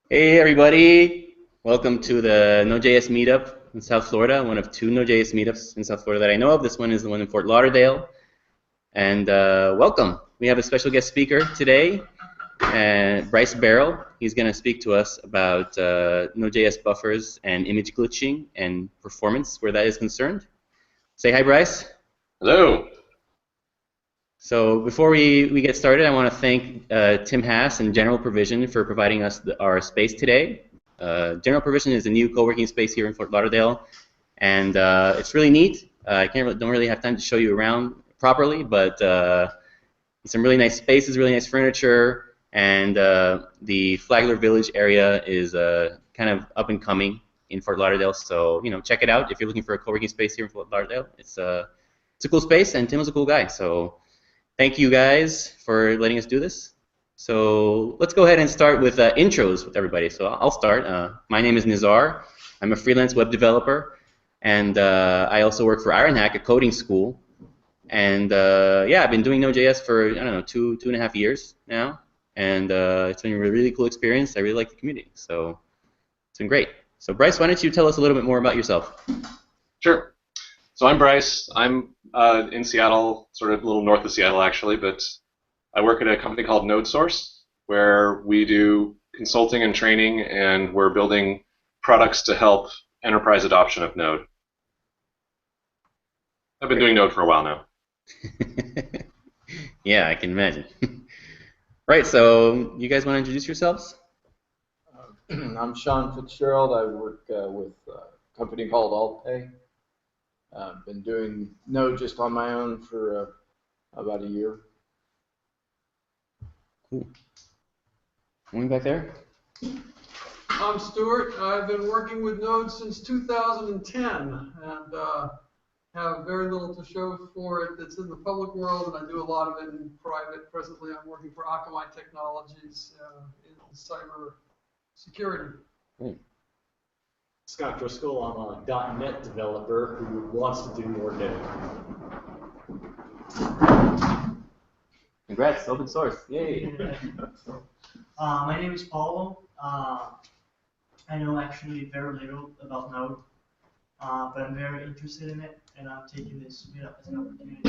Hey everybody, welcome to the Node.js meetup in South Florida, one of two Node.js meetups in South Florida that I know of. This one is the one in Fort Lauderdale. And welcome. We have a special guest speaker today, Bryce Baril. He's going to speak to us about Node.js buffers and image glitching and performance where that is concerned. Say hi, Bryce. Hello. So before we get started, I want to thank Tim Hass and General Provision for providing us our space today. General Provision is a new co-working space here in Fort Lauderdale, and it's really neat. I don't really have time to show you around properly, but some really nice spaces, really nice furniture, and the Flagler Village area is kind of up and coming in Fort Lauderdale. So check it out if you're looking for a co-working space here in Fort Lauderdale. It's a cool space, and Tim was a cool guy. So thank you guys for letting us do this. So let's go ahead and start with intros with everybody. So I'll start. My name is Nizar. I'm a freelance web developer, and I also work for Ironhack, a coding school. And yeah, I've been doing Node.js for, I don't know, two and a half years now. And it's been a really cool experience. I really like the community. So it's been great. So Bryce, why don't you tell us a little bit more about yourself? Sure. So I'm Bryce. I'm in Seattle, sort of a little north of Seattle, actually, but I work at a company called NodeSource, where we do consulting and training, and we're building products to help enterprise adoption of Node. I've been doing Node for a while now. Yeah, I can imagine. Right, so you guys want to introduce yourselves? I'm Sean Fitzgerald. I work with a company called AltPay. I've been doing Node just on my own for about a year. Cool. Going back there? I'm Stuart. I've been working with Node since 2010 and have very little to show for it that's in the public world, and I do a lot of it in private. Presently, I'm working for Akamai Technologies in cyber security. Scott Driscoll, I'm a .NET developer who wants to do more Node. Congrats, open source. Yay. My name is Paulo. I know actually very little about Node, but I'm very interested in it, and I'm taking this meetup as an opportunity.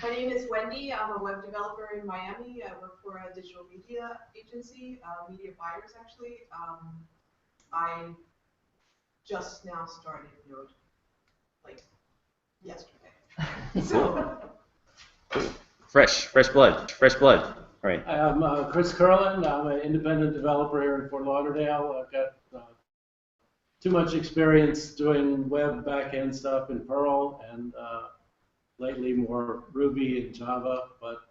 My name is Wendy. I'm a web developer in Miami. I work for a digital media agency, media buyers actually. I just now started Node, like yesterday. So. Fresh blood. All right. I'm Chris Curlin. I'm an independent developer here in Fort Lauderdale. I've got too much experience doing web backend stuff in Perl and lately more Ruby and Java, but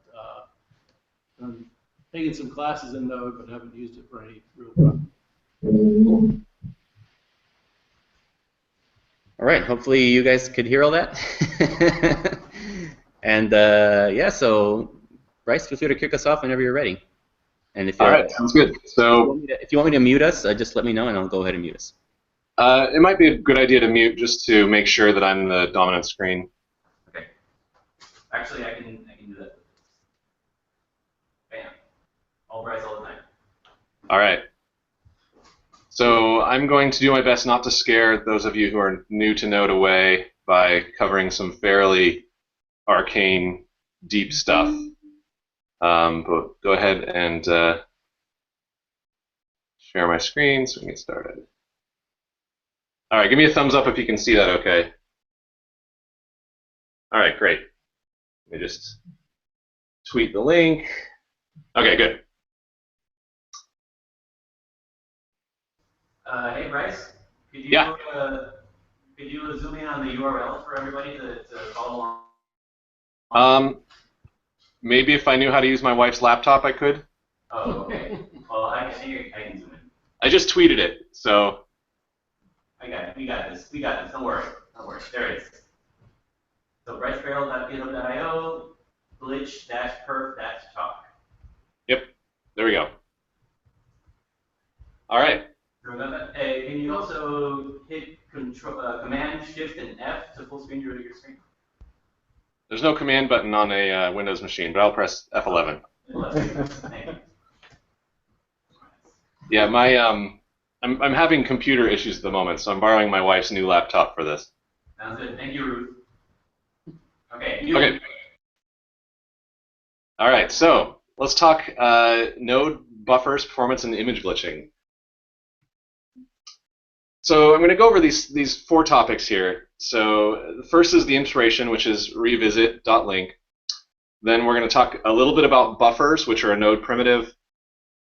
I'm taking some classes in Node, but haven't used it for any real problem. Cool. All right, hopefully you guys could hear all that. And yeah, so Bryce, feel free to kick us off whenever you're ready. And if all right, sounds good. So if you want me to mute us, just let me know and I'll go ahead and mute us. It might be a good idea to mute just to make sure that I'm the dominant screen. Okay. Actually, I can do that. Bam. All Bryce all the time. All right. So I'm going to do my best not to scare those of you who are new to Node away by covering some fairly arcane, deep stuff. But go ahead and share my screen so we can get started. All right, give me a thumbs up if you can see that okay. All right, great. Let me just tweet the link. Okay, good. Hey Bryce, could you zoom in on the URL for everybody to follow along? Maybe if I knew how to use my wife's laptop, I could. Oh, okay. Well, I can zoom in. I just tweeted it, so. I got it. We got this. Don't worry. There it is. So brycebaril.github.io glitch-perf-talk. Yep. There we go. All right. Remember, can you also hit Command, Shift, and F to full screen your screen? There's no command button on a Windows machine, but I'll press F11. Thank Yeah, my I'm having computer issues at the moment, so I'm borrowing my wife's new laptop for this. Sounds good. Thank you, Ruth. Okay. Okay. All right, so let's talk node buffers, performance, and image glitching. So I'm going to go over these 4 topics here. So the first is the integration, which is revisit.link. Then we're going to talk a little bit about buffers, which are a node primitive.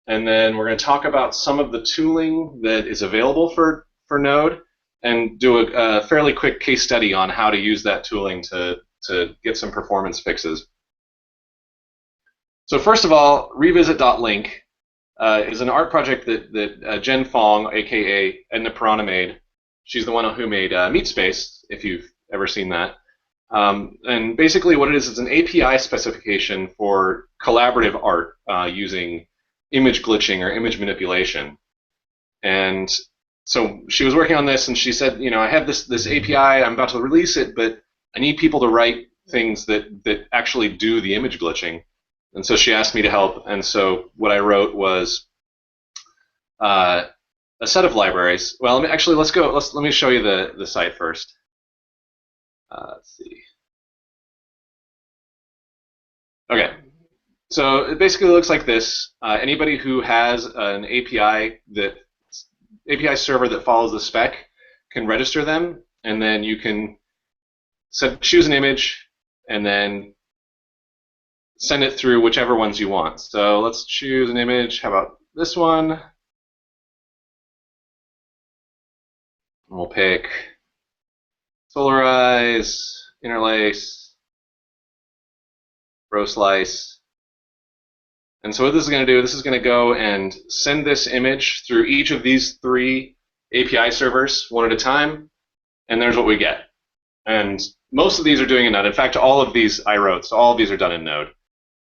And then we're going to talk about some of the tooling that is available for Node and do a fairly quick case study on how to use that tooling to get some performance fixes. So first of all, revisit.link is an art project that Jen Fong, aka Edna Piranha, made. She's the one who made MeetSpace, if you've ever seen that. And basically what it is an API specification for collaborative art using image glitching or image manipulation. And so she was working on this, and she said, you know, I have this API, I'm about to release it, but I need people to write things that actually do the image glitching. And so she asked me to help, and so what I wrote was a set of libraries. Well, let me show you the site first. Let's see. Okay, so it basically looks like this. Anybody who has an API server that follows the spec can register them, and then you can choose an image and then send it through whichever ones you want. So let's choose an image. How about this one? We'll pick Solarize, Interlace, Row Slice. And so what this is going to do, this is going to go and send this image through each of these 3 API servers one at a time, and there's what we get. And most of these are doing in Node. In fact, all of these I wrote, so all of these are done in Node.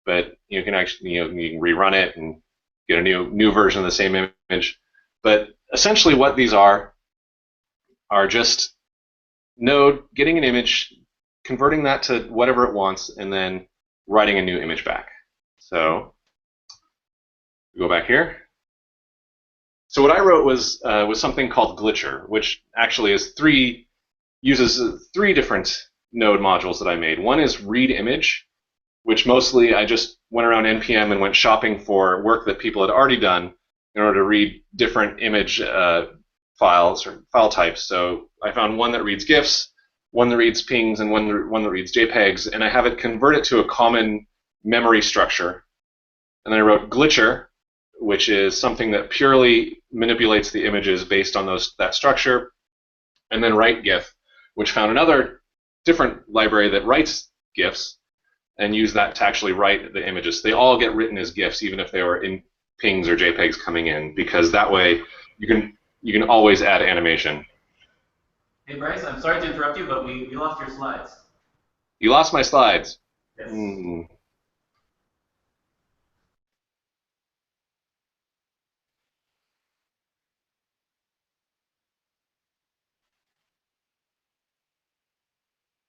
But you can actually, you can rerun it and get a new version of the same image. But essentially what these are just Node getting an image, converting that to whatever it wants, and then writing a new image back. So we go back here. So what I wrote was something called Glitcher, which actually uses 3 different Node modules that I made. One is read image, which mostly I just went around NPM and went shopping for work that people had already done in order to read different image files or file types. So I found one that reads GIFs, one that reads PNGs, and one that reads JPEGs, and I have it convert it to a common memory structure. And then I wrote Glitcher, which is something that purely manipulates the images based on that structure, and then write GIF, which found another different library that writes GIFs and use that to actually write the images. They all get written as GIFs, even if they were in PNGs or JPEGs coming in, because that way you can always add animation. Hey Bryce, I'm sorry to interrupt you, but we lost your slides. You lost my slides. Yes.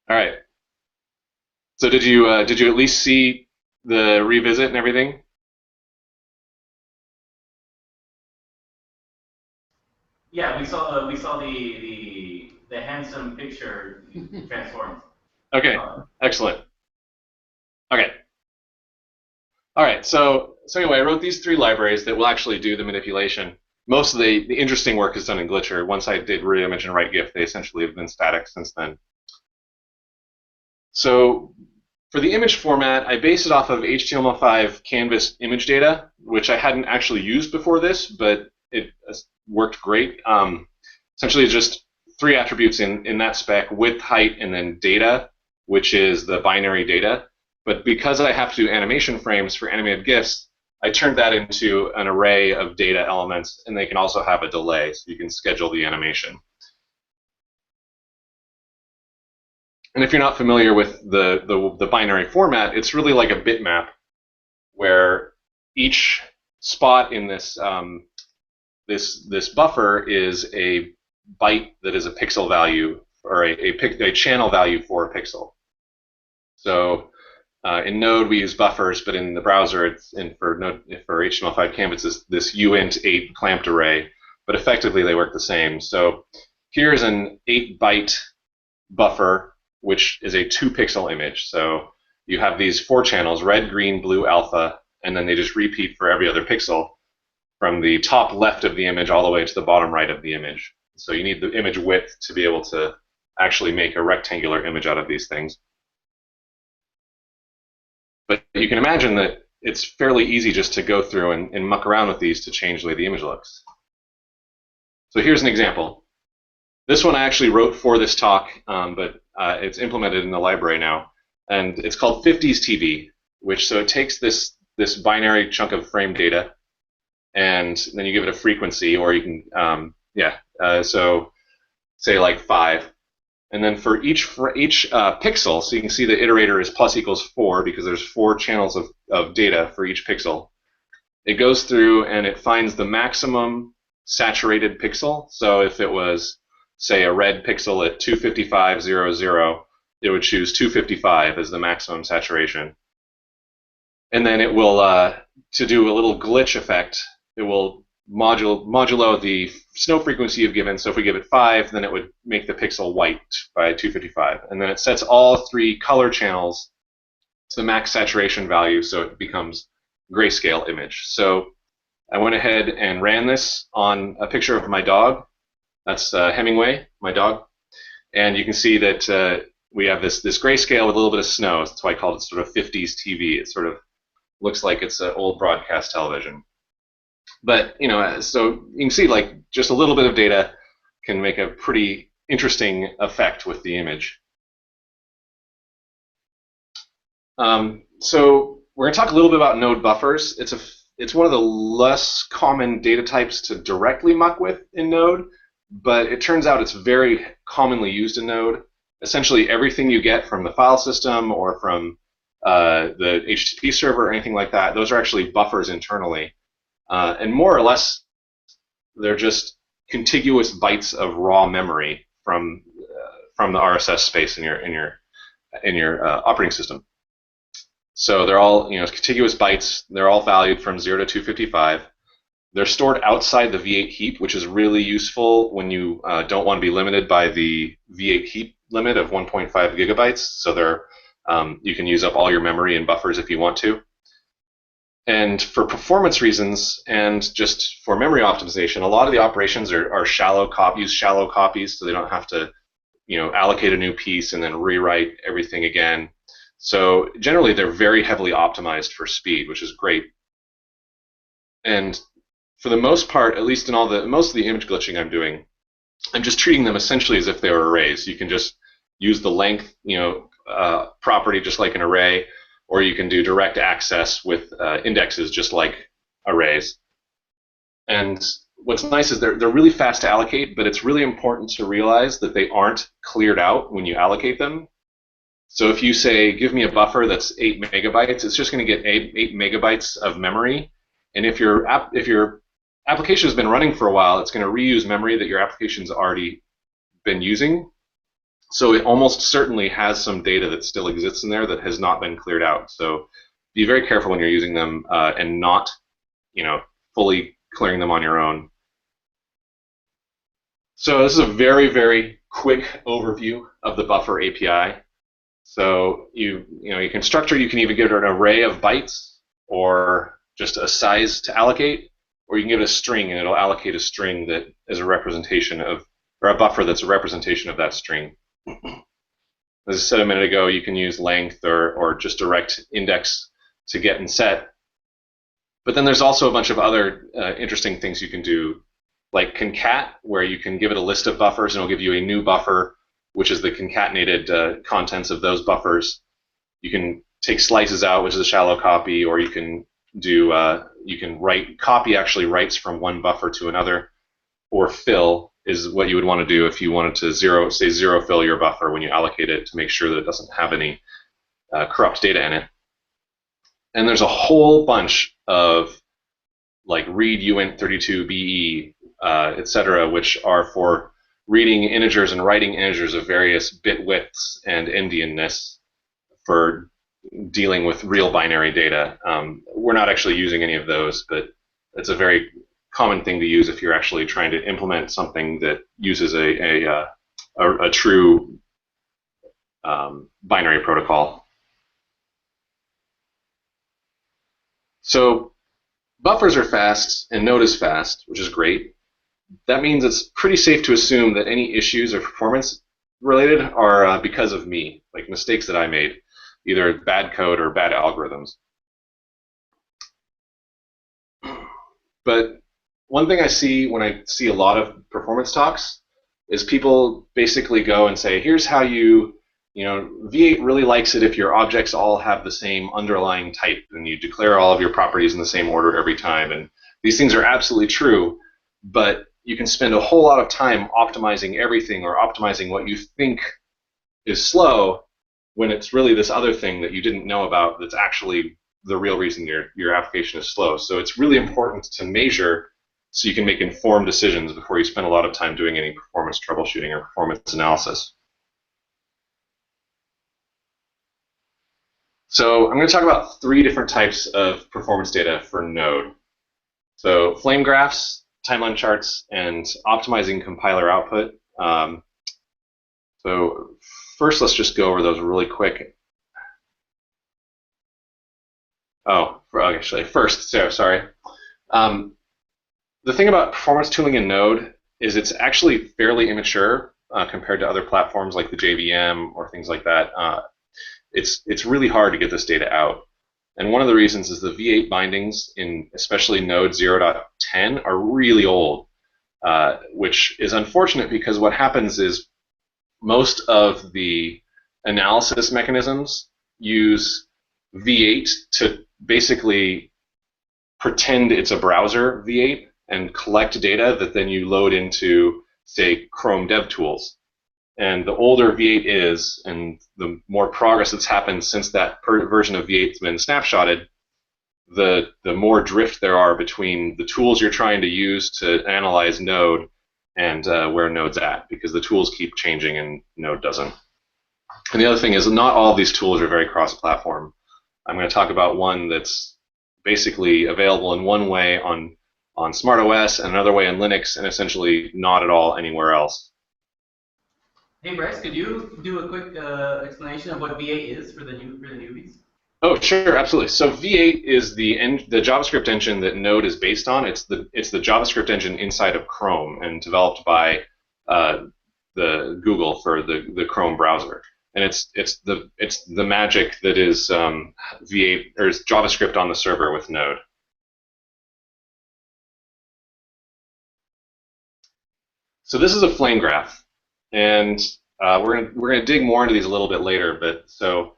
All right. So did you at least see the revisit and everything? Yeah, we saw the handsome picture transformed. Okay, excellent. Okay. All right. So anyway, I wrote these 3 libraries that will actually do the manipulation. Most of the interesting work is done in Glitcher. Once I did read image and write GIF, they essentially have been static since then. So for the image format, I based it off of HTML5 canvas image data, which I hadn't actually used before this, but it worked great. Essentially, it's just 3 attributes in that spec: width, height, and then data, which is the binary data. But because I have to do animation frames for animated GIFs, I turned that into an array of data elements, and they can also have a delay, so you can schedule the animation. And if you're not familiar with the binary format, it's really like a bitmap, where each spot in this this buffer is a byte that is a pixel value, or a channel value for a pixel. So In Node, we use buffers, but in the browser, for HTML5 Canvas, it's this uint8 clamped array. But effectively, they work the same. So here's an 8-byte buffer, which is a 2-pixel image. So you have these 4 channels, red, green, blue, alpha, and then they just repeat for every other pixel from the top left of the image all the way to the bottom right of the image. So you need the image width to be able to actually make a rectangular image out of these things. But you can imagine that it's fairly easy just to go through and muck around with these to change the way the image looks. So here's an example. This one I actually wrote for this talk, but it's implemented in the library now. And it's called 50s TV, so it takes this binary chunk of frame data, and then you give it a frequency, or you can, so say like 5. And then for each pixel, so you can see the iterator is plus equals 4 because there's 4 channels of data for each pixel. It goes through and it finds the maximum saturated pixel. So if it was, say, a red pixel at 255.00, it would choose 255 as the maximum saturation. And then it will, to do a little glitch effect, it will modulo the snow frequency you've given. So if we give it 5, then it would make the pixel white by 255. And then it sets all 3 color channels to the max saturation value, so it becomes grayscale image. So I went ahead and ran this on a picture of my dog. That's Hemingway, my dog. And you can see that we have this grayscale with a little bit of snow. That's why I called it sort of 50s TV. It sort of looks like it's an old broadcast television. But, so you can see like just a little bit of data can make a pretty interesting effect with the image. So we're going to talk a little bit about node buffers. It's one of the less common data types to directly muck with in Node, but it turns out it's very commonly used in Node. Essentially everything you get from the file system or from the HTTP server or anything like that, those are actually buffers internally. And more or less, they're just contiguous bytes of raw memory from the RSS space in your operating system. So they're all contiguous bytes. They're all valued from 0 to 255. They're stored outside the V8 heap, which is really useful when you don't want to be limited by the V8 heap limit of 1.5 gigabytes. So you can use up all your memory and buffers if you want to. And for performance reasons and just for memory optimization, a lot of the operations are shallow copies, so they don't have to allocate a new piece and then rewrite everything again. So generally, they're very heavily optimized for speed, which is great. And for the most part, at least in most of the image glitching I'm doing, I'm just treating them essentially as if they were arrays. You can just use the length, property just like an array, or you can do direct access with indexes just like arrays. And what's nice is they're really fast to allocate, but it's really important to realize that they aren't cleared out when you allocate them. So if you say, give me a buffer that's 8 megabytes, it's just going to get 8 megabytes of memory. And if your application has been running for a while, it's going to reuse memory that your application's already been using. So it almost certainly has some data that still exists in there that has not been cleared out. So be very careful when you're using them and not, fully clearing them on your own. So this is a very, very quick overview of the buffer API. So you can structure. You can either give it an array of bytes or just a size to allocate, or you can give it a string and it'll allocate a string that is a representation of, or a buffer that's a representation of that string. As I said a minute ago, you can use length or just direct index to get and set. But then there's also a bunch of other interesting things you can do, like concat, where you can give it a list of buffers and it'll give you a new buffer, which is the concatenated contents of those buffers. You can take slices out, which is a shallow copy, or you can do copy actually writes from one buffer to another, or fill is what you would want to do if you wanted to zero fill your buffer when you allocate it to make sure that it doesn't have any corrupt data in it. And there's a whole bunch of like read uint32be, etc., which are for reading integers and writing integers of various bit widths and endianness for dealing with real binary data. We're not actually using any of those, but it's a very common thing to use if you're actually trying to implement something that uses a true binary protocol. So buffers are fast and Node is fast, which is great. That means it's pretty safe to assume that any issues or performance related are because of me, like mistakes that I made, either bad code or bad algorithms. But one thing I see when I see a lot of performance talks is people basically go and say, here's how V8 really likes it if your objects all have the same underlying type and you declare all of your properties in the same order every time. And these things are absolutely true, but you can spend a whole lot of time optimizing everything or optimizing what you think is slow when it's really this other thing that you didn't know about that's actually the real reason your application is slow. So it's really important to measure so you can make informed decisions before you spend a lot of time doing any performance troubleshooting or performance analysis. So I'm going to talk about 3 different types of performance data for Node. So flame graphs, timeline charts, and optimizing compiler output. So first, let's just go over those really quick. Oh, actually, first, sorry. The thing about performance tooling in Node is it's actually fairly immature compared to other platforms like the JVM or things like that. It's really hard to get this data out. And one of the reasons is the V8 bindings in especially Node 0.10 are really old, which is unfortunate because what happens is most of the analysis mechanisms use V8 to basically pretend it's a browser V8 and collect data that then you load into, say, Chrome DevTools. And the older V8 is, and the more progress that's happened since that version of V8 has been snapshotted, the more drift there are between the tools you're trying to use to analyze Node and where Node's at, because the tools keep changing and Node doesn't. And the other thing is not all of these tools are very cross-platform. I'm going to talk about one that's basically available in one way on SmartOS and another way on Linux, and essentially not at all anywhere else. Hey Bryce, could you do a quick explanation of what V8 is for the newbies? Oh, sure, absolutely. So V8 is the JavaScript engine that Node is based on. It's the JavaScript engine inside of Chrome and developed by the Google for the Chrome browser. And it's the magic that is V8 or is JavaScript on the server with Node. So this is a flame graph, and we're gonna dig more into these a little bit later. But so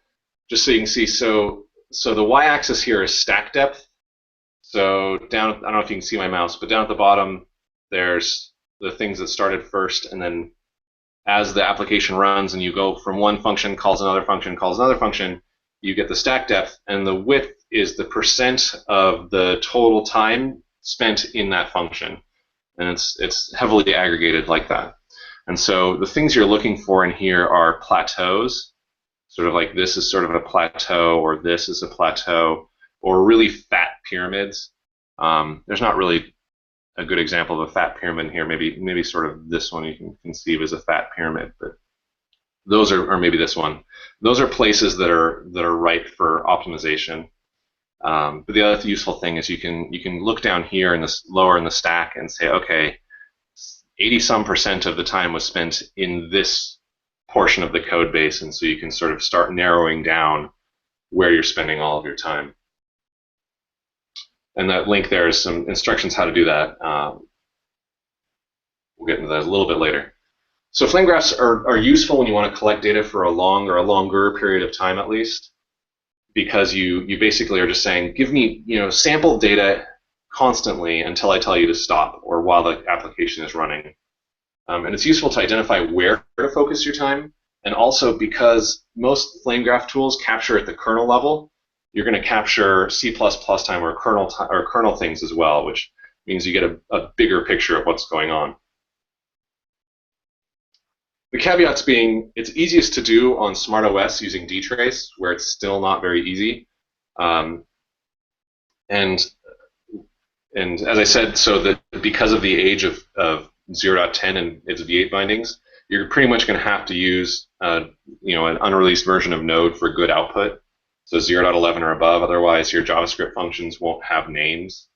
just so you can see, so the y-axis here is stack depth. So down, I don't know if you can see my mouse, but down at the bottom, there's the things that started first, and then as the application runs and you go from one function, calls another function, you get the stack depth, and the width is the percent of the total time spent in that function. And it's heavily aggregated like that. And so the things you're looking for in here are plateaus, sort of like this is sort of a plateau, or this is a plateau, or really fat pyramids. There's not really a good example of a fat pyramid here. Maybe sort of this one you can conceive as a fat pyramid, but those are, or maybe this one. Those are places that are ripe for optimization. But the other useful thing is you can look down here in this lower in the stack and say, okay, 80-some% of the time was spent in this portion of the code base, and so you can sort of start narrowing down where you're spending all of your time. And that link there is some instructions how to do that. We'll get into that a little bit later. So flame graphs are useful when you want to collect data for a long or a longer period of time at least, because you basically are just saying, give me sample data constantly until I tell you to stop, or while the application is running. And it's useful to identify where to focus your time, and also because most flame graph tools capture at the kernel level, you're going to capture C++ time or kernel things as well, which means you get a bigger picture of what's going on. The caveats being, it's easiest to do on SmartOS using dtrace, where it's still not very easy. And as I said, so that because of the age of 0.10 and its V8 bindings, you're pretty much going to have to use an unreleased version of Node for good output. So 0.11 or above. Otherwise, your JavaScript functions won't have names.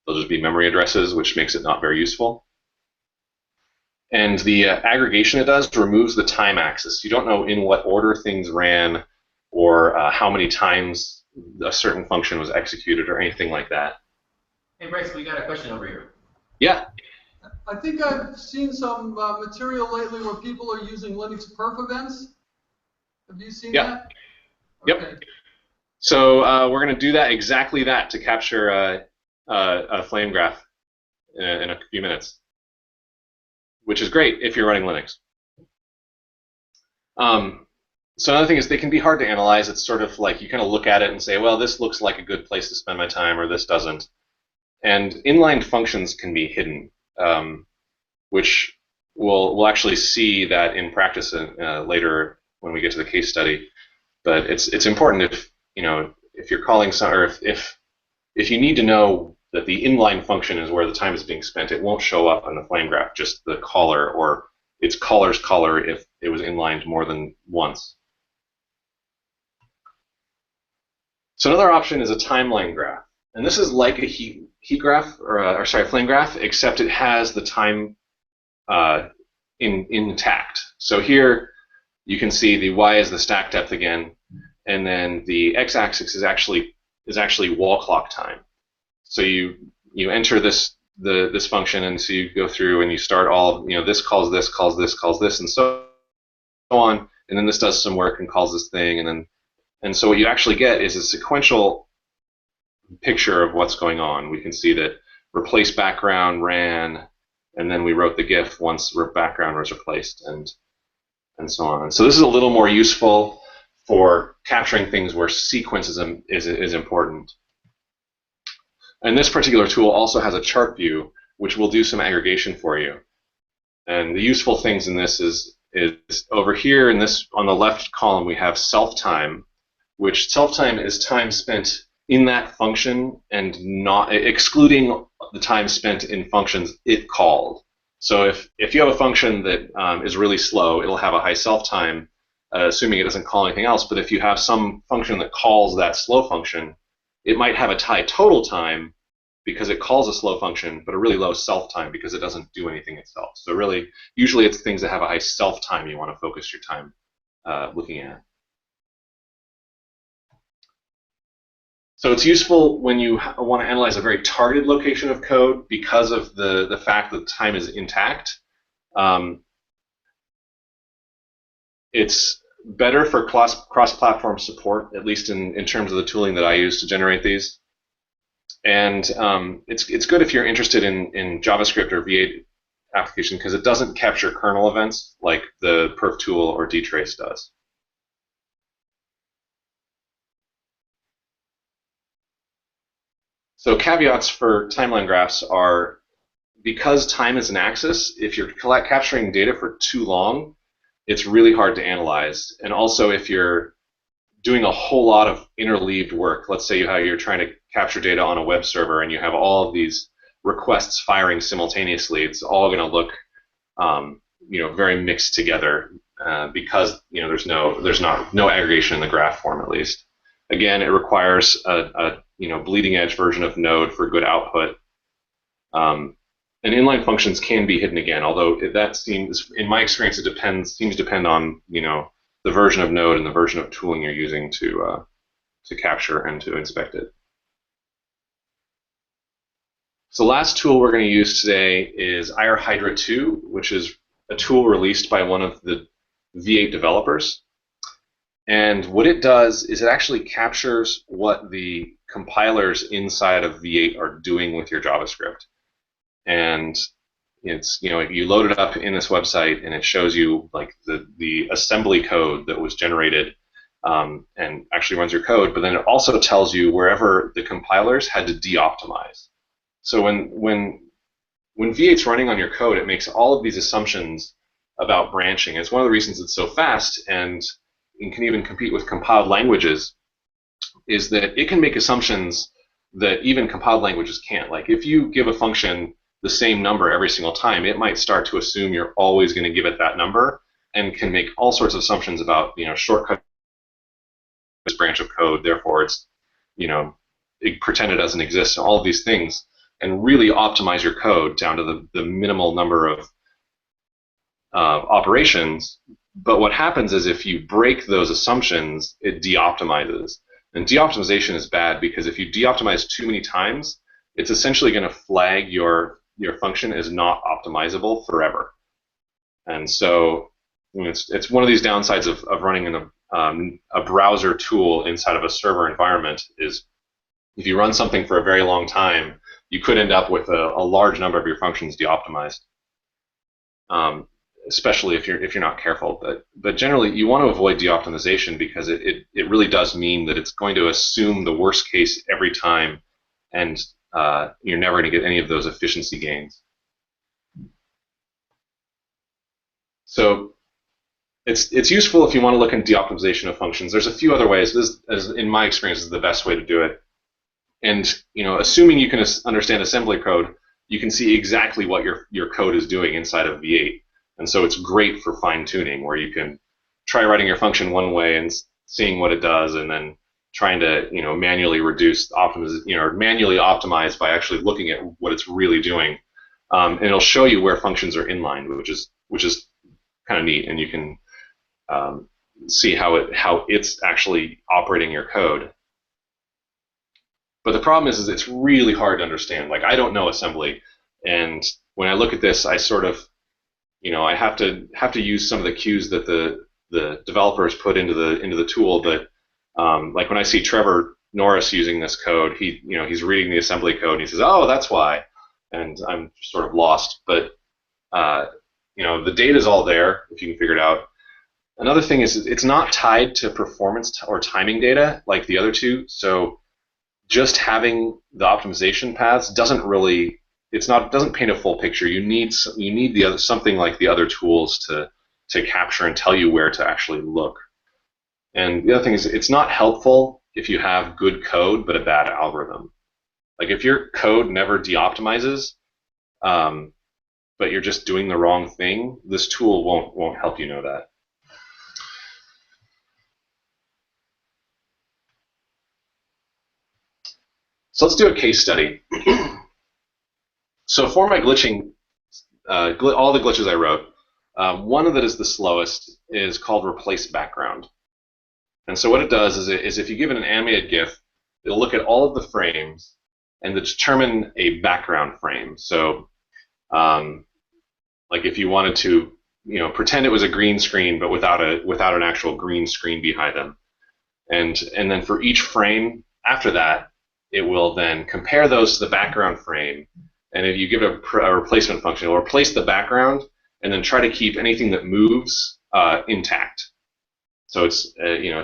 They'll just be memory addresses, which makes it not very useful. And the aggregation it does removes the time axis. You don't know in what order things ran or how many times a certain function was executed or anything like that. Hey, Bryce, we got a question over here. Yeah. I think I've seen some material lately where people are using Linux perf events. Have you seen that? Yep. Okay. So we're going to do exactly that to capture a flame graph in a few minutes, which is great if you're running Linux. So another thing is they can be hard to analyze. It's sort of like you kind of look at it and say, well, this looks like a good place to spend my time, or this doesn't. And inline functions can be hidden, which we'll actually see that in practice later when we get to the case study. But it's important if you're calling some, or if you need to know that the inline function is where the time is being spent, it won't show up on the flame graph, just the caller or its caller's caller if it was inlined more than once. So another option is a timeline graph. And this is like a heat graph, or flame graph, except it has the time intact. So here you can see the y is the stack depth again, and then the x-axis is actually wall clock time. So you enter this function, and so you go through and you start all this calls this, calls this, calls this, and so on, and then this does some work and calls this thing, and so what you actually get is a sequential picture of what's going on. We can see that replace background ran, and then we wrote the GIF once background was replaced, and so on. And so this is a little more useful for capturing things where sequence is important. And this particular tool also has a chart view, which will do some aggregation for you. And the useful things in this is over here in this on the left column we have self-time, which self-time is time spent in that function and not excluding the time spent in functions it called. So if you have a function that is really slow, it'll have a high self-time, assuming it doesn't call anything else. But if you have some function that calls that slow function, it might have a high total time because it calls a slow function, but a really low self-time because it doesn't do anything itself. So really, usually it's things that have a high self-time you want to focus your time looking at. So it's useful when you want to analyze a very targeted location of code because of the fact that time is intact. It's better for cross-platform support, at least in terms of the tooling that I use to generate these. And it's good if you're interested in JavaScript or V8 application because it doesn't capture kernel events like the perf tool or dtrace does. So caveats for timeline graphs are, because time is an axis, if you're capturing data for too long, it's really hard to analyze. And also if you're doing a whole lot of interleaved work, let's say you're trying to capture data on a web server and you have all of these requests firing simultaneously, it's all going to look very mixed together because there's no aggregation in the graph form at least. Again, it requires a bleeding edge version of Node for good output. And inline functions can be hidden again, although that seems, in my experience, seems to depend on the version of Node and the version of tooling you're using to capture and to inspect it. So the last tool we're going to use today is IR-Hydra 2, which is a tool released by one of the V8 developers. And what it does is it actually captures what the compilers inside of V8 are doing with your JavaScript. And it's, you load it up in this website and it shows you like the assembly code that was generated and actually runs your code, but then it also tells you wherever the compilers had to de-optimize. So when V8's running on your code, it makes all of these assumptions about branching. It's one of the reasons it's so fast and it can even compete with compiled languages, is that it can make assumptions that even compiled languages can't. Like if you give a function the same number every single time, it might start to assume you're always going to give it that number and can make all sorts of assumptions about, shortcut this branch of code, therefore it's, it pretend it doesn't exist, and all of these things, and really optimize your code down to the minimal number of operations. But what happens is if you break those assumptions, it de-optimizes. And de-optimization is bad because if you de-optimize too many times, it's essentially going to flag your function as not optimizable forever. And so it's one of these downsides of running in a browser tool inside of a server environment is if you run something for a very long time, you could end up with a large number of your functions de-optimized, especially if you're not careful. But generally, you want to avoid de-optimization because it really does mean that it's going to assume the worst case every time, and you're never going to get any of those efficiency gains. So it's useful if you want to look at de-optimization of functions. There's a few other ways. This, as in my experience, is the best way to do it. And assuming you can understand assembly code, you can see exactly what your code is doing inside of V8. And so it's great for fine-tuning, where you can try writing your function one way and seeing what it does, and then trying to manually reduce manually optimize by actually looking at what it's really doing. And it'll show you where functions are inline, which is kind of neat, and you can see how it's actually operating your code. But the problem is it's really hard to understand. Like, I don't know assembly, and when I look at this, I sort of, I have to use some of the cues that the developers put into the tool. But like when I see Trevor Norris using this code, he's reading the assembly code and he says, "Oh, that's why," and I'm sort of lost. But the data is all there if you can figure it out. Another thing is it's not tied to performance or timing data like the other two. So just having the optimization paths doesn't paint a full picture. You need something like the other tools to capture and tell you where to actually look. And the other thing is it's not helpful if you have good code but a bad algorithm. Like if your code never de-optimizes, but you're just doing the wrong thing, this tool won't help you know that. So let's do a case study. So for my glitching, all the glitches I wrote, one that is the slowest is called replace background. And so what it does is if you give it an animated GIF, it'll look at all of the frames and determine a background frame. So like if you wanted to pretend it was a green screen but without an actual green screen behind them. And then for each frame after that, it will then compare those to the background frame, and if you give it a replacement function, it will replace the background and then try to keep anything that moves intact. So it's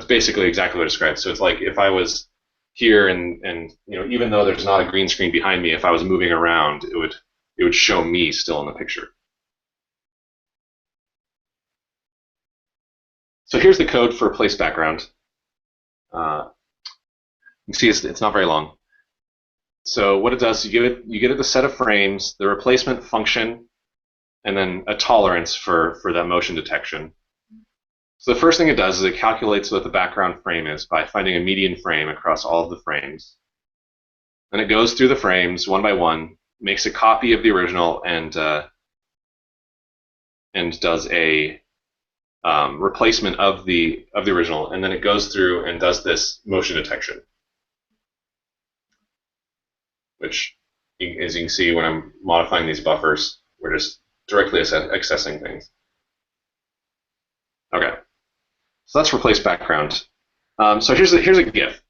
basically exactly what I described. So it's like if I was here and even though there's not a green screen behind me, if I was moving around, it would show me still in the picture. So here's the code for replace background. You can see it's not very long. So what it does, you get it the set of frames, the replacement function, and then a tolerance for that motion detection. So the first thing it does is it calculates what the background frame is by finding a median frame across all of the frames. Then it goes through the frames one by one, makes a copy of the original, and does a replacement of the original, and then it goes through and does this motion detection, which, as you can see, when I'm modifying these buffers, we're just directly accessing things. Okay, so that's replace background. So here's a GIF.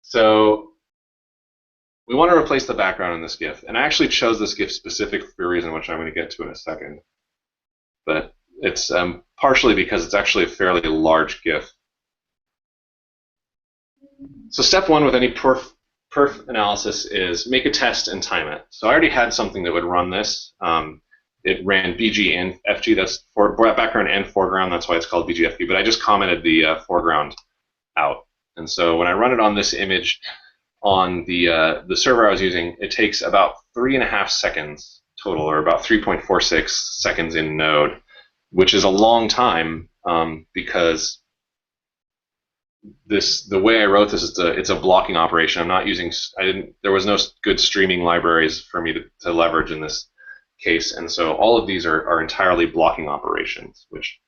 So we want to replace the background in this GIF, and I actually chose this GIF specifically for a reason which I'm going to get to in a second. But it's partially because it's actually a fairly large GIF. So step one with any perf analysis is make a test and time it. So I already had something that would run this. it ran BG and FG. That's for background and foreground. That's why it's called BGFG. But I just commented the foreground out. And so when I run it on this image on the server I was using, it takes about 3.5 seconds total, or about 3.46 seconds in Node, which is a long time because the way I wrote this is it's a blocking operation. I'm not using there was no good streaming libraries for me to leverage in this case, and so all of these are entirely blocking operations, which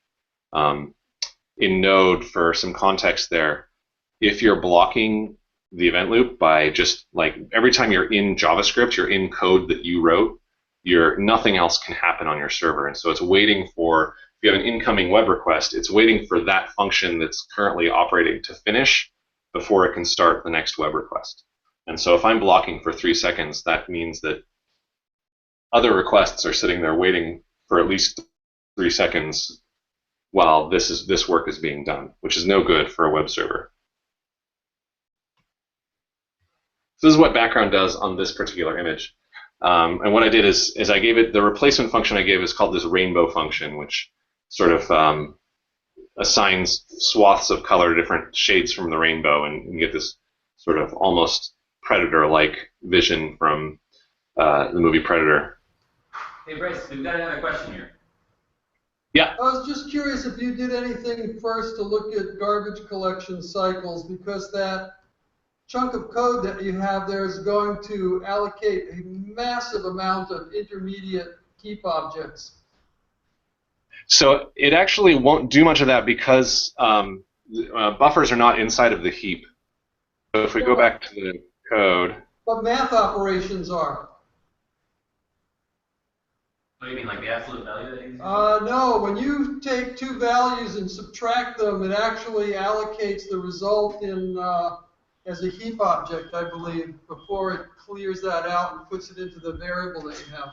in Node, for some context there, if you're blocking the event loop by just like every time you're in JavaScript, you're in code that you wrote, nothing else can happen on your server. And so it's waiting for, if you have an incoming web request, it's waiting for that function that's currently operating to finish before it can start the next web request. And so if I'm blocking for 3 seconds, that means that other requests are sitting there waiting for at least 3 seconds while this work is being done, which is no good for a web server. So this is what background does on this particular image. And what I did is I gave it, the replacement function I gave is called this rainbow function, which sort of assigns swaths of color to different shades from the rainbow, and you get this sort of almost Predator-like vision from the movie Predator. Hey Bryce, we've got another question here. Yeah. I was just curious if you did anything first to look at garbage collection cycles, because that chunk of code that you have there is going to allocate a massive amount of intermediate heap objects. So it actually won't do much of that because buffers are not inside of the heap. So if we go back to the code. But math operations are. What do you mean, like the absolute value that you use? No, when you take two values and subtract them, it actually allocates the result in as a heap object, I believe, before it clears that out and puts it into the variable that you have,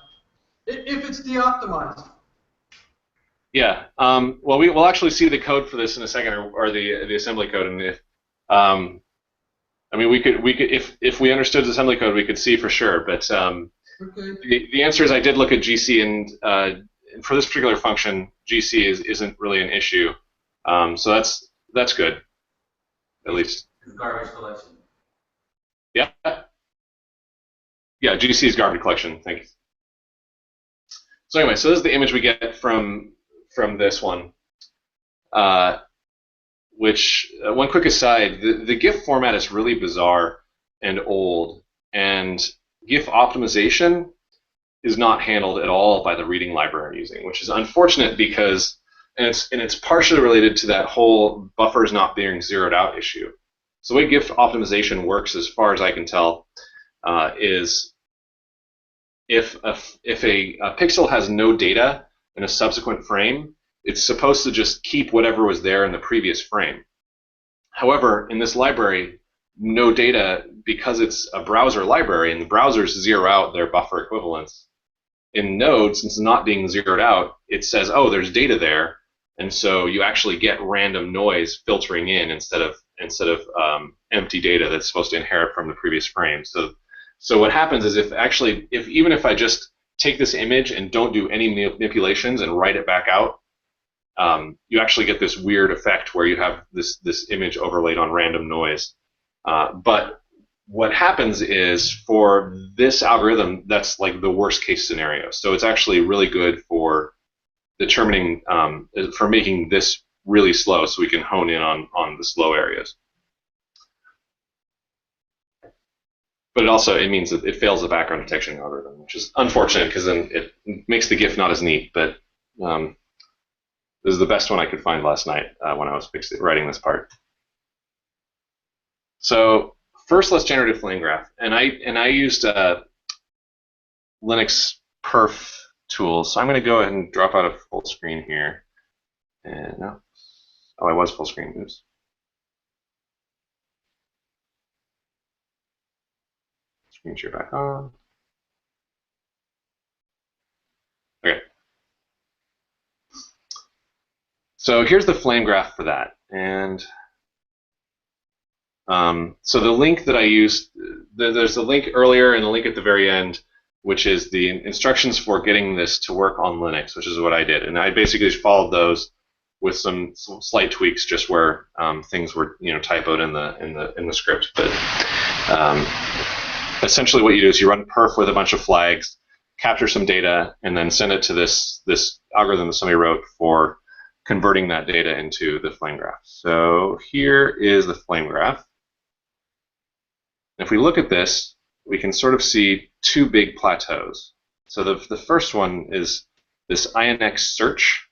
if it's de-optimized. Yeah. Well, we'll actually see the code for this in a second, or the assembly code, and if I mean, we could if we understood the assembly code, we could see for sure. But okay. The answer is I did look at GC, and for this particular function, GC isn't really an issue. So that's good, at least. Garbage collection. Yeah. Yeah, GC is garbage collection. Thank you. So anyway, so this is the image we get from this one. Which, one quick aside, the GIF format is really bizarre and old, and GIF optimization is not handled at all by the reading library I'm using, which is unfortunate because, and it's partially related to that whole buffers not being zeroed out issue. So the way GIF optimization works, as far as I can tell, is if a pixel has no data in a subsequent frame, it's supposed to just keep whatever was there in the previous frame. However, in this library, no data, because it's a browser library, and the browsers zero out their buffer equivalents. In Node, since it's not being zeroed out, it says, oh, there's data there, and so you actually get random noise filtering in instead of empty data that's supposed to inherit from the previous frame. So what happens is even if I just take this image and don't do any manipulations and write it back out, you actually get this weird effect where you have this image overlaid on random noise. But what happens is, for this algorithm, that's like the worst case scenario. So it's actually really good for determining, for making this really slow, so we can hone in on the slow areas. But it means that it fails the background detection algorithm, which is unfortunate because then it makes the GIF not as neat. But this is the best one I could find last night when I was writing this part. So first, let's generate a flame graph, and I used Linux perf tools. So I'm going to go ahead and drop out of full screen here. And no, I was full screen. Oops. Screen share back on. Okay. So here's the flame graph for that, and so the link that I used, there's a link earlier and a link at the very end which is the instructions for getting this to work on Linux, which is what I did. And I basically just followed those with some slight tweaks, just where things were typoed in the script. But essentially, what you do is you run perf with a bunch of flags, capture some data, and then send it to this algorithm that somebody wrote for converting that data into the flame graph. So here is the flame graph. If we look at this, we can sort of see two big plateaus. So the first one is this INX search,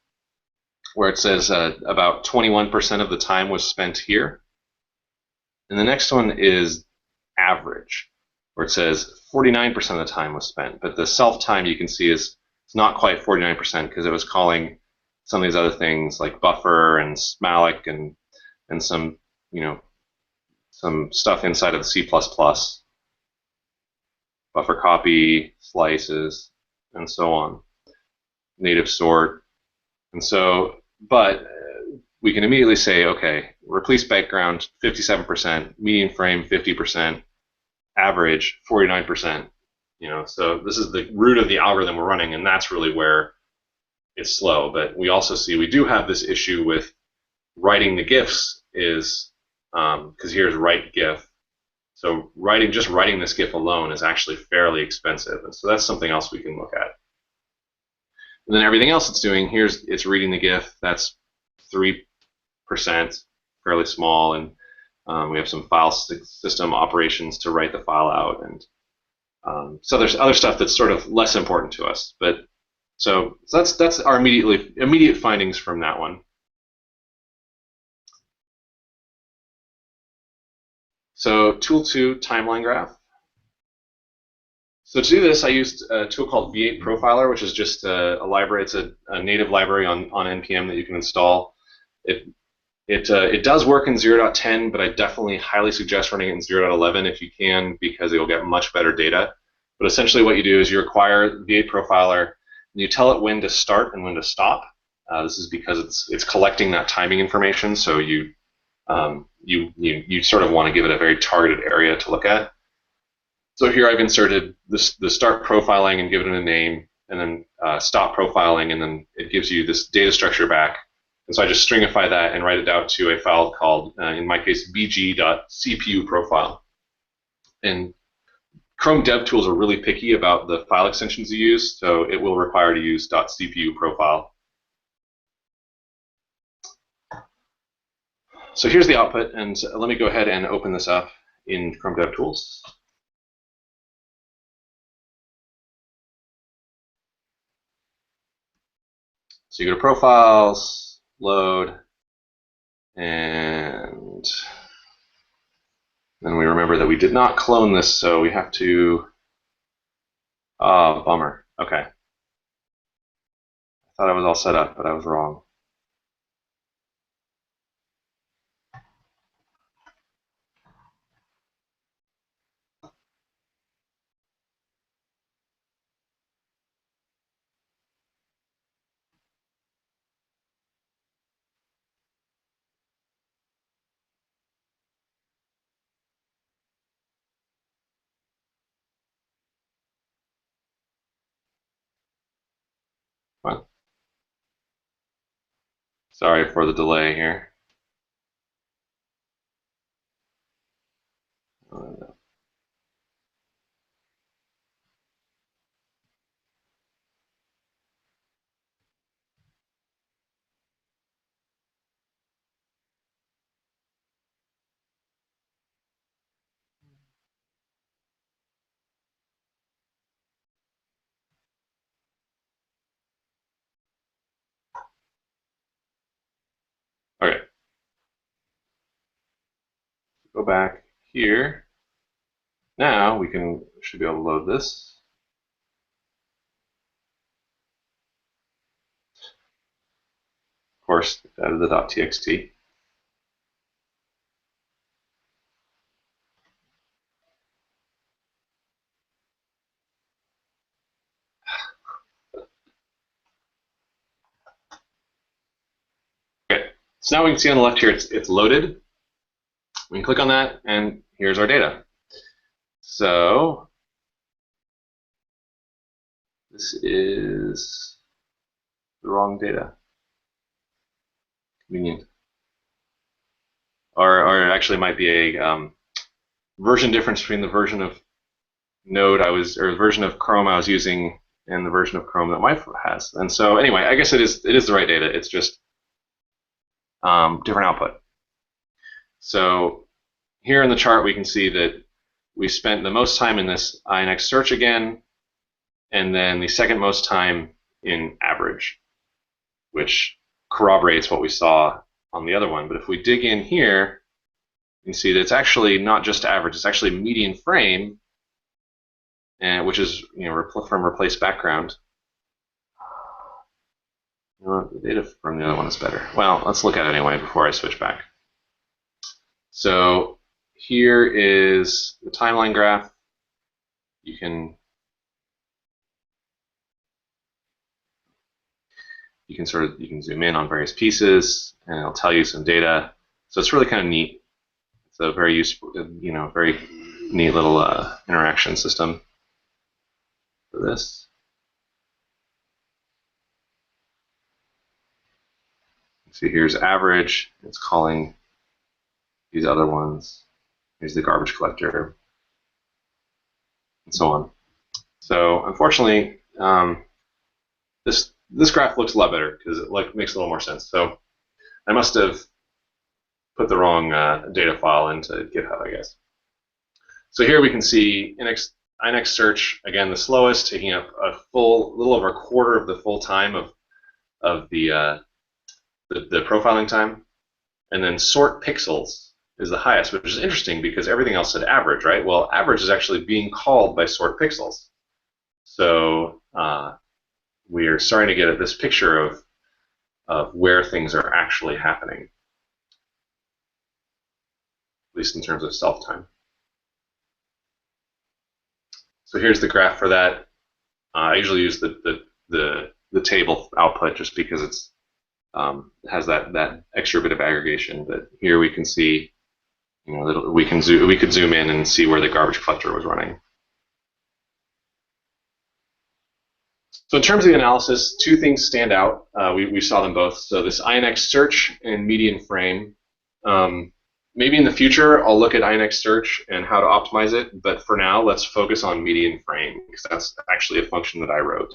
where it says about 21% of the time was spent here. And the next one is average, where it says 49% of the time was spent. But the self time you can see is it's not quite 49% because it was calling some of these other things like buffer and smalloc and some some stuff inside of the C++, buffer copy, slices, and so on, native sort. And so, but we can immediately say, okay, replace background 57%, median frame 50%, average 49%. So this is the root of the algorithm we're running, and that's really where it's slow. But we also see we do have this issue with writing the GIFs is because here's write GIF. So just writing this GIF alone is actually fairly expensive, and so that's something else we can look at. And then everything else it's doing, it's reading the GIF. That's 3%, fairly small, and we have some file system operations to write the file out, and so there's other stuff that's sort of less important to us. But so that's our immediate findings from that one. So tool 2, timeline graph. So to do this, I used a tool called V8 Profiler, which is just a library. It's a native library on NPM that you can install. It does work in 0.10, but I definitely highly suggest running it in 0.11 if you can, because it will get much better data. But essentially what you do is you acquire V8 Profiler, and you tell it when to start and when to stop. This is because it's collecting that timing information, so you sort of want to give it a very targeted area to look at. So here I've inserted the start profiling and given it a name, and then stop profiling, and then it gives you this data structure back. And so I just stringify that and write it out to a file called, in my case, bg.cpu profile. And Chrome DevTools are really picky about the file extensions you use, so it will require to use .cpu profile. So here's the output, and let me go ahead and open this up in Chrome DevTools. So you go to Profiles, Load, and then we remember that we did not clone this, so we have to, oh, bummer, okay. I thought I was all set up, but I was wrong. What? Sorry for the delay here. Okay. Go back here. Now we should be able to load this. Of course, added the .txt. Okay, so now we can see on the left here it's loaded. We can click on that, and here's our data. So This is the wrong data. Convenient. Or actually might be a version difference between the version of Node or version of Chrome I was using and the version of Chrome that my phone has. And so anyway, I guess it is the right data. It's just different output. So here in the chart, we can see that we spent the most time in this INX search again, and then the second most time in average, which corroborates what we saw on the other one. But if we dig in here, you can see that it's actually not just average, it's actually median frame, and which is from replace background. The data from the other one is better. Well, let's look at it anyway before I switch back. So here is the timeline graph. You can zoom in on various pieces, and it'll tell you some data. So it's really kind of neat. It's a very useful, very neat little interaction system for this. So here's average. It's calling these other ones. Here's the garbage collector, and so on. So unfortunately, this graph looks a lot better because it makes a little more sense. So I must have put the wrong data file into GitHub, I guess. So here we can see INX search, again, the slowest, taking up a little over a quarter of the full time of the profiling time. And then sort pixels is the highest, which is interesting because everything else said average, right? Well, average is actually being called by sort pixels. So we are starting to get at this picture of where things are actually happening, at least in terms of self-time. So here's the graph for that. I usually use the table output just because it's has that extra bit of aggregation. But here we can see, that we could zoom in and see where the garbage collector was running. So in terms of the analysis, two things stand out. We saw them both. So this INX search and median frame. Maybe in the future, I'll look at INX search and how to optimize it. But for now, let's focus on median frame because that's actually a function that I wrote.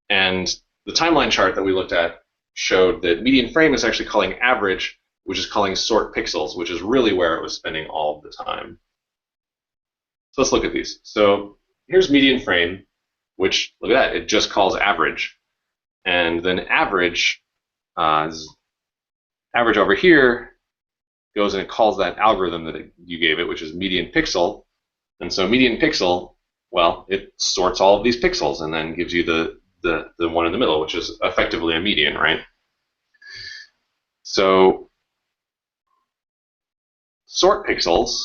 And the timeline chart that we looked at showed that median frame is actually calling average, which is calling sort pixels, which is really where it was spending all of the time. So let's look at these. So here's median frame, which, look at that, it just calls average. And then average over here goes and it calls that algorithm that you gave it, which is median pixel. And so median pixel, well, it sorts all of these pixels and then gives you the one in the middle, which is effectively a median, right? So sort pixels,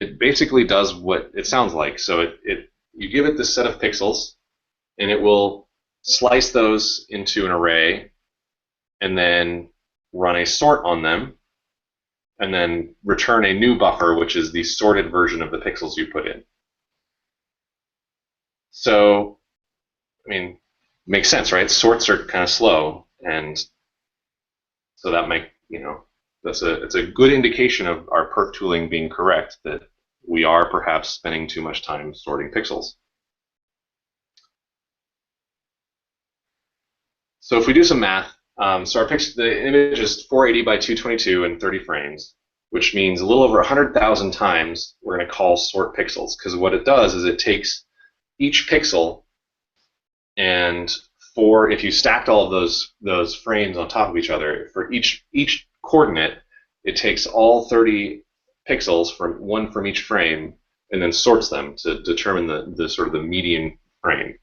it basically does what it sounds like. So you give it this set of pixels, and it will slice those into an array, and then run a sort on them, and then return a new buffer, which is the sorted version of the pixels you put in. So, I mean, makes sense, right? Sorts are kind of slow, and so that might, it's a good indication of our perf tooling being correct, that we are perhaps spending too much time sorting pixels. So if we do some math, so the image is 480 by 222 and 30 frames, which means a little over 100,000 times we're going to call sort pixels, because what it does is it takes each pixel, and if you stacked all of those frames on top of each other, for each coordinate, it takes all 30 pixels one from each frame and then sorts them to determine the sort of the median frame. And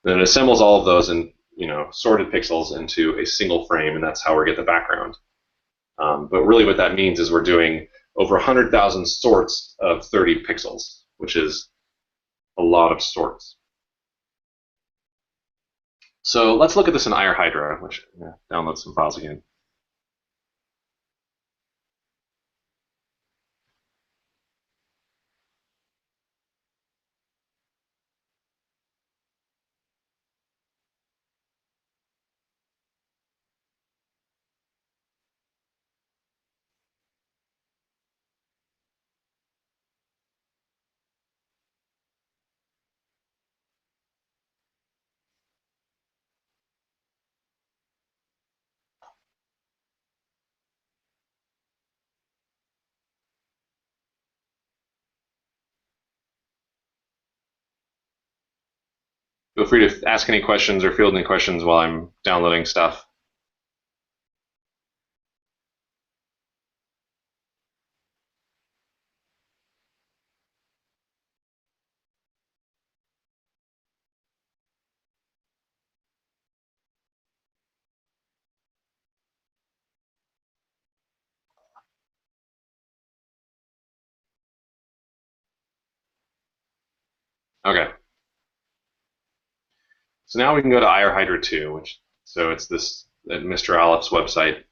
then it assembles all of those and sorted pixels into a single frame, and that's how we get the background. But really what that means is we're doing over 100,000 sorts of 30 pixels, which is a lot of sorts. So let's look at this in IR Hydra, which download some files again. Feel free to ask any questions or field any questions while I'm downloading stuff. Okay. So now we can go to IR 2, so it's this at Mr. Alep's website,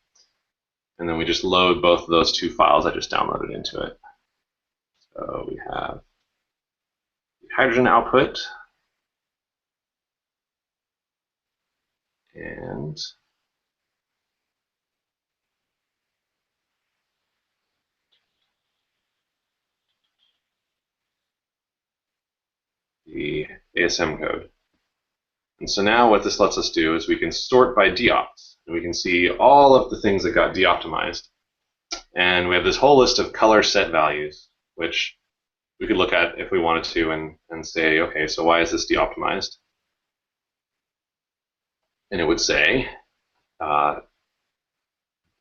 and then we just load both of those 2 files I just downloaded into it. So we have the hydrogen output and the ASM code. And so now what this lets us do is we can sort by deopt, and we can see all of the things that got deoptimized. And we have this whole list of color set values, which we could look at if we wanted to and say, okay, so why is this deoptimized? And it would say, at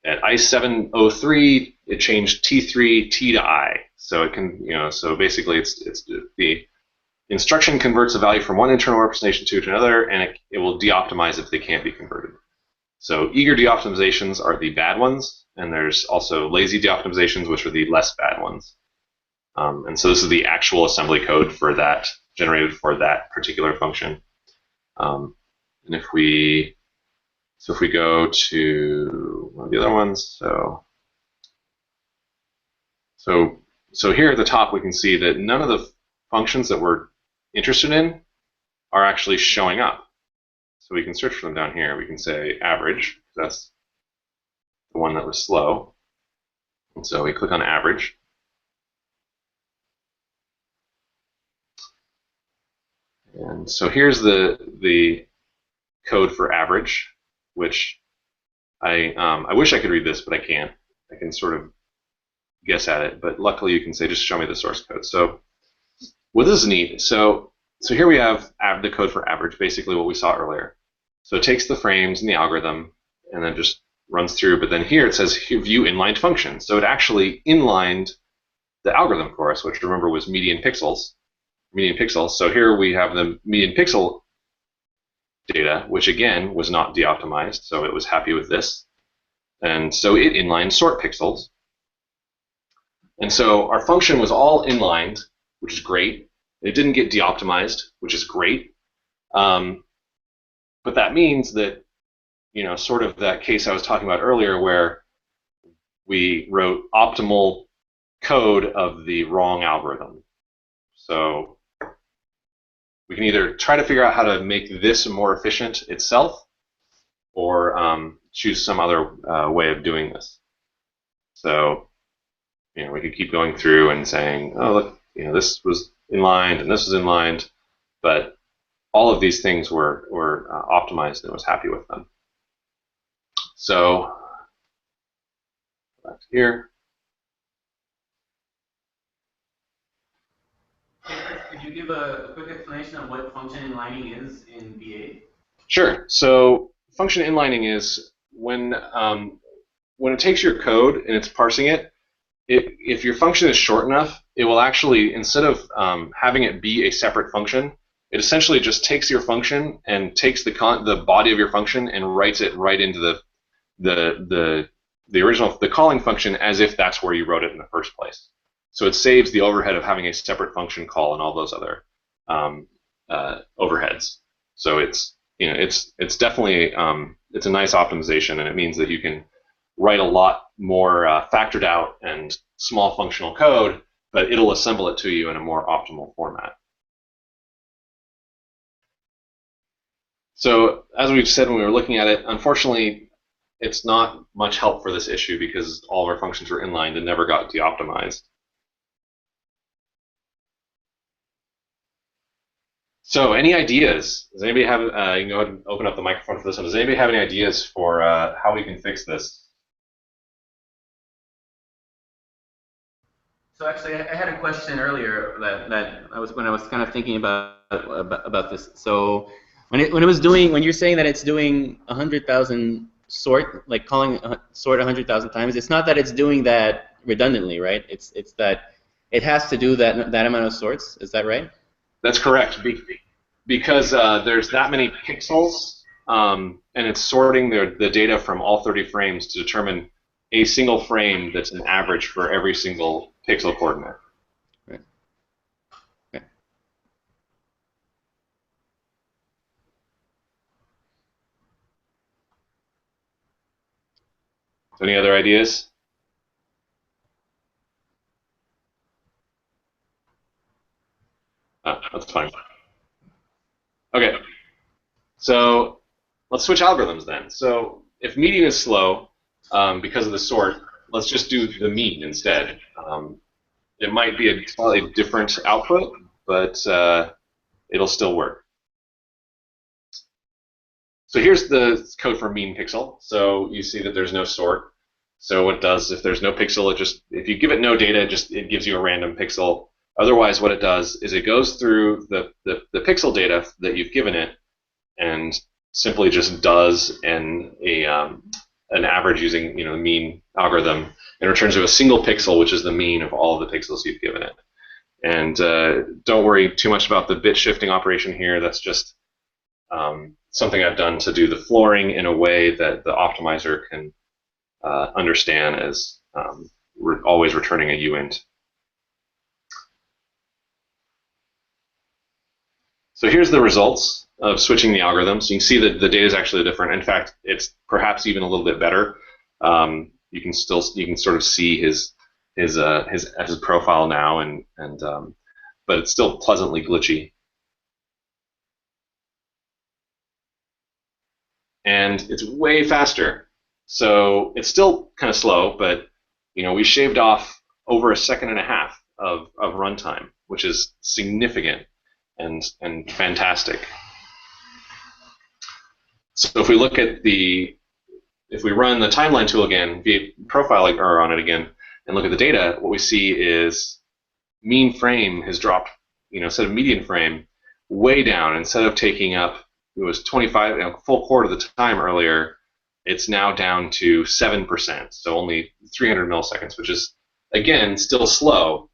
ICE 703, it changed T3 T to I. So it can, so basically it's the instruction converts a value from one internal representation to another, and it will deoptimize if they can't be converted. So eager deoptimizations are the bad ones, and there's also lazy deoptimizations, which are the less bad ones. And so this is the actual assembly code for that, generated for that particular function. And if we go to one of the other ones, so here at the top we can see that none of the functions that we're interested in are actually showing up. So we can search for them down here. We can say average. That's the one that was slow. And so we click on average. And so here's the code for average, which I wish I could read this, but I can't. I can sort of guess at it, but luckily you can say, just show me the source code. So what this is neat. So here we have the code for average, basically what we saw earlier. So it takes the frames and the algorithm and then just runs through, but then here it says view inlined function. So it actually inlined the algorithm for us, which remember was median pixels. So here we have the median pixel data, which again was not deoptimized, so it was happy with this. And so it inlined sort pixels. And so our function was all inlined, which is great. It didn't get deoptimized, which is great. But that means that, sort of that case I was talking about earlier where we wrote optimal code of the wrong algorithm. So we can either try to figure out how to make this more efficient itself or choose some other way of doing this. So, we could keep going through and saying, oh, look, this was inlined and this was inlined, but all of these things were optimized and it was happy with them. So back to here. Could you give a quick explanation of what function inlining is in V8? Sure. So function inlining is when it takes your code and it's parsing it, if your function is short enough, it will actually, instead of having it be a separate function, it essentially just takes your function and takes the body of your function and writes it right into the original, the calling function, as if that's where you wrote it in the first place. So it saves the overhead of having a separate function call and all those other overheads. So it's definitely it's a nice optimization, and it means that you can write a lot more factored out and small functional code, but it'll assemble it to you in a more optimal format. So as we've said when we were looking at it, unfortunately, it's not much help for this issue because all of our functions were inlined and never got de-optimized. So any ideas? Does anybody have, you can go ahead and open up the microphone for this one. Does anybody have any ideas for how we can fix this? So actually, I had a question earlier that I was when I was kind of thinking about this. So when it was doing, when you're saying that it's doing 100,000 sort, like calling sort 100,000 times, it's not that it's doing that redundantly, right? It's that it has to do that amount of sorts. Is that right? That's correct. Because there's that many pixels, and it's sorting the data from all 30 frames to determine a single frame that's an average for every single pixel coordinate. Right. Okay. So any other ideas? That's fine. Okay. So let's switch algorithms then. So if median is slow because of the sort, let's just do the mean instead. It might be a slightly different output, but it'll still work. So here's the code for mean pixel. So you see that there's no sort. So what it does, if there's no pixel, if you give it no data, it gives you a random pixel. Otherwise, what it does is it goes through the pixel data that you've given it and simply just does an average using the mean algorithm and returns you a single pixel, which is the mean of all of the pixels you've given it. And don't worry too much about the bit shifting operation here. That's just something I've done to do the flooring in a way that the optimizer can understand as always returning a uint. So here's the results of switching the algorithm. So you can see that the data is actually different. In fact, it's perhaps even a little bit better. You can sort of see his profile now, but it's still pleasantly glitchy. And it's way faster. So it's still kind of slow, but we shaved off over 1.5 seconds of runtime, which is significant and fantastic. So if we look at if we run the timeline tool again, via profiling or on it again, and look at the data, what we see is mean frame has dropped, instead of median frame, way down. Instead of taking up, it was 25, full quarter of the time earlier, it's now down to 7%, so only 300 milliseconds, which is, again, still slow,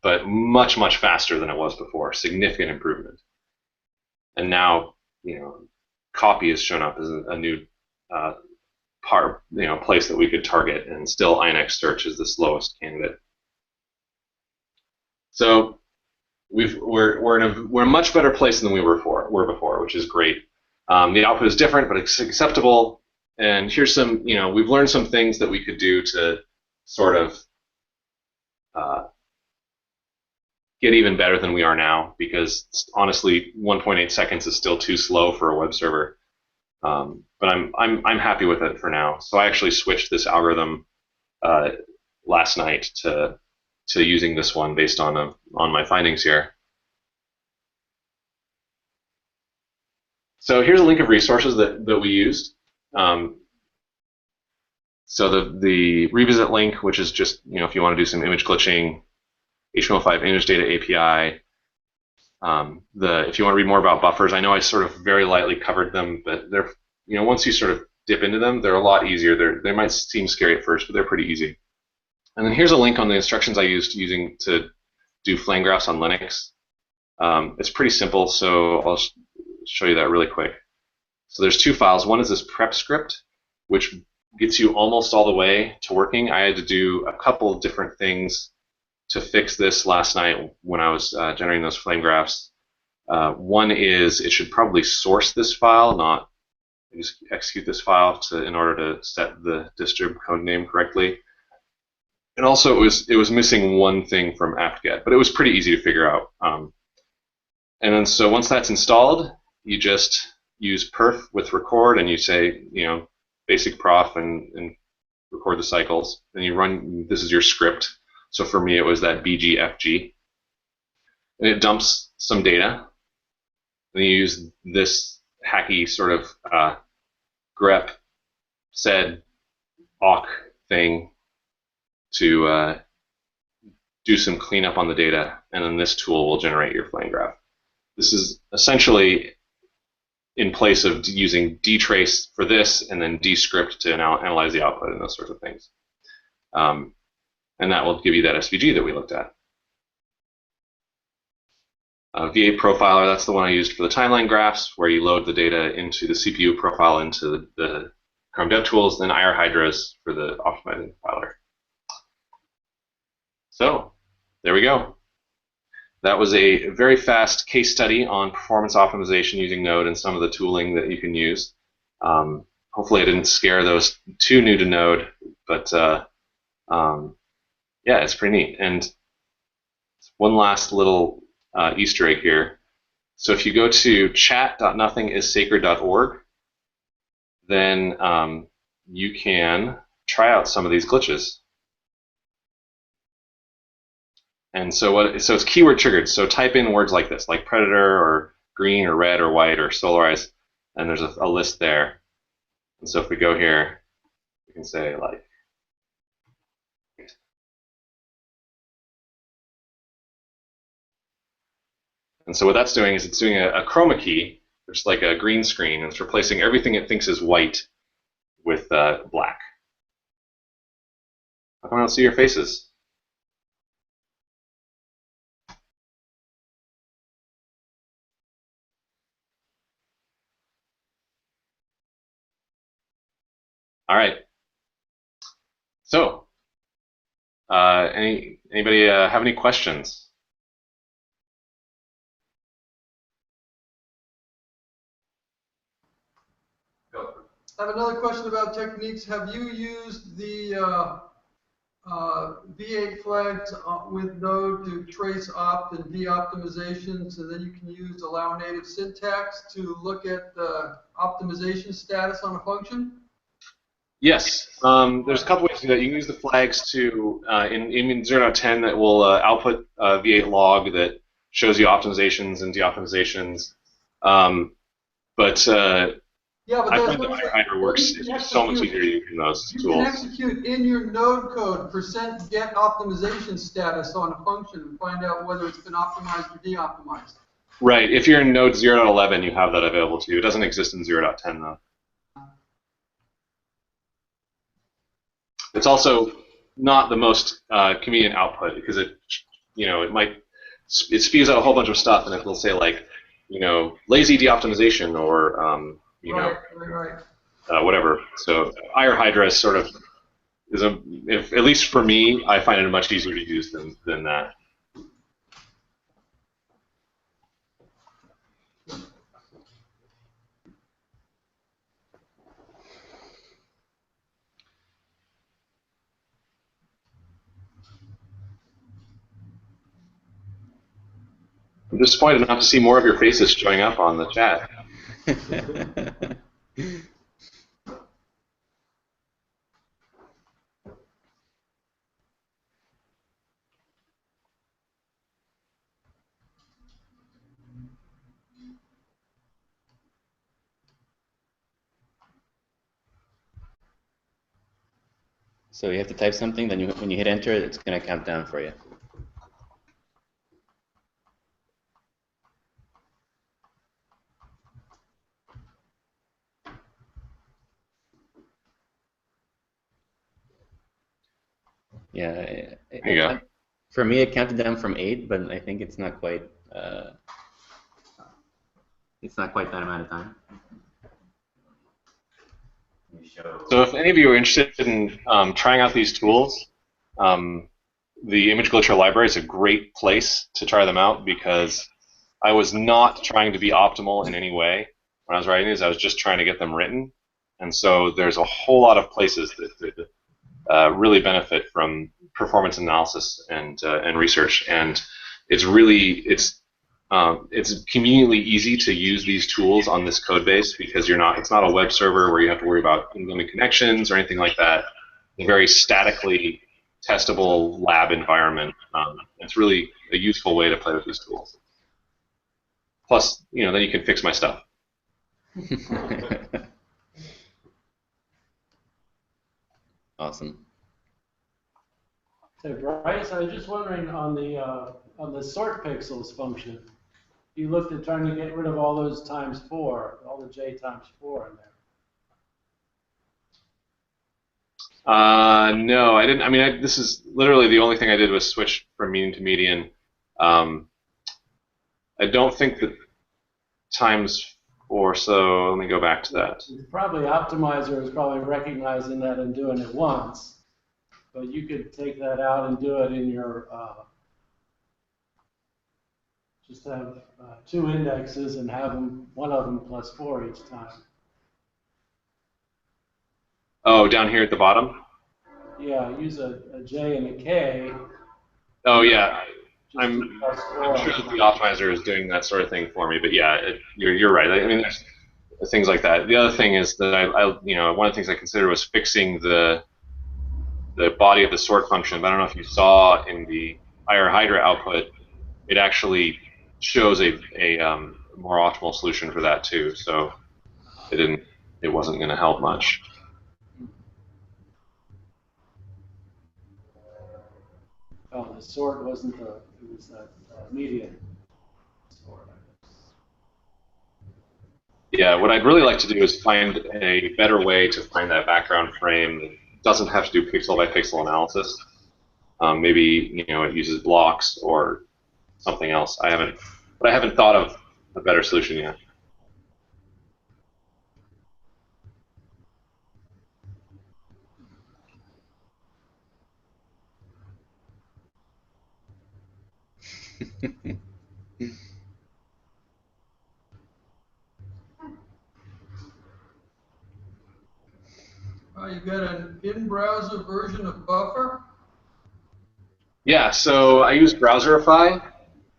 but much, much faster than it was before. Significant improvement. And now, copy has shown up as a new place that we could target, and still INX search is the slowest candidate. So we're in a much better place than we were before, which is great. The output is different, but it's acceptable. And here's some, we've learned some things that we could do to sort of get even better than we are now, because honestly, 1.8 seconds is still too slow for a web server. But I'm happy with it for now. So I actually switched this algorithm last night to using this one based on my findings here. So here's a link of resources that we used. So the revisit link, which is just if you want to do some image glitching, HTML5 image data API. If you want to read more about buffers, I know I sort of very lightly covered them, but they're once you sort of dip into them, they're a lot easier. They might seem scary at first, but they're pretty easy. And then here's a link on the instructions I used to do flame graphs on Linux. It's pretty simple, so I'll show you that really quick. So there's two files. One is this prep script, which gets you almost all the way to working. I had to do a couple of different things to fix this last night when I was generating those flame graphs. One is it should probably source this file, not just execute this file in order to set the distrib code name correctly. And also it was missing one thing from apt-get, but it was pretty easy to figure out. And then so once that's installed, you just use perf with record, and you say basic prof and record the cycles. Then you run. This is your script. So for me, it was that bgfg, and it dumps some data. Then you use this hacky sort of grep sed awk thing to do some cleanup on the data, and then this tool will generate your flame graph. This is essentially in place of using dtrace for this and then dscript to analyze the output and those sorts of things. And that will give you that SVG that we looked at. V8 profiler, that's the one I used for the timeline graphs, where you load the data into the CPU profile into the Chrome DevTools, then IR Hydras for the optimizing profiler. So there we go. That was a very fast case study on performance optimization using Node and some of the tooling that you can use. Hopefully I didn't scare those too new to Node, but yeah, it's pretty neat. And one last little Easter egg here. So if you go to chat.nothingisSacred.org, then you can try out some of these glitches. And so it's keyword triggered. So type in words like this, like predator or green or red or white or solarize, and there's a list there. And so if we go here, we can say like, and so what that's doing is it's doing a chroma key, which is like a green screen, and it's replacing everything it thinks is white with black. How come I don't see your faces? All right. So, anybody have any questions? I have another question about techniques. Have you used the V8 flags with Node to trace opt and de-optimizations, and then you can use allow native syntax to look at the optimization status on a function? Yes, there's a couple ways to do that. You can use the flags to, in 0.10 that will output a V8 log that shows you optimizations and de-optimizations. Yeah, but I that's find that Hydra works. It's just so much easier using those tools. You can execute in your Node code %get optimization status on a function and find out whether it's been optimized or de-optimized. Right. If you're in Node 0.11, you have that available to you. It doesn't exist in 0.10 though. It's also not the most convenient output because it spews out a whole bunch of stuff and it will say like, lazy de-optimization or whatever. So IR Hydra sort of is at least for me, I find it much easier to use than that. I'm disappointed not to see more of your faces showing up on the chat. So you have to type something, then when you hit enter, it's going to count down for you. Yeah. There you go. For me, it counted down from 8, but I think it's not quite. It's not quite that amount of time. So if any of you are interested in trying out these tools, the Image Glitcher library is a great place to try them out because I was not trying to be optimal in any way when I was writing these. I was just trying to get them written. And so there's a whole lot of places that really benefit from performance analysis and research. And it's conveniently easy to use these tools on this code base because it's not a web server where you have to worry about incoming connections or anything like that. It's a very statically testable lab environment. It's really a useful way to play with these tools. Plus, then you can fix my stuff. Awesome. So Bryce, I was just wondering on the sort pixels function, you looked at trying to get rid of all those times 4, all the j times 4 in there. No, I didn't. I mean, this is literally the only thing I did was switch from mean to median. I don't think that times 4, so let me go back to that. Probably Optimizer is probably recognizing that and doing it once, but you could take that out and do it in your, just have 2 indexes and have them, one of them plus 4 each time. Oh, down here at the bottom? Yeah, use a J and a K. Oh, yeah. I'm sure that the optimizer is doing that sort of thing for me, but yeah, you're right. I mean, there's things like that. The other thing is that one of the things I considered was fixing the body of the sort function. But I don't know if you saw in the higher Hydra output, it actually shows a more optimal solution for that too. So it wasn't going to help much. Oh, the sort wasn't it was a median sort. Yeah, what I'd really like to do is find a better way to find that background frame that doesn't have to do pixel by pixel analysis. Maybe it uses blocks or something else. I haven't thought of a better solution yet. You got an in-browser version of Buffer? Yeah, so I use Browserify.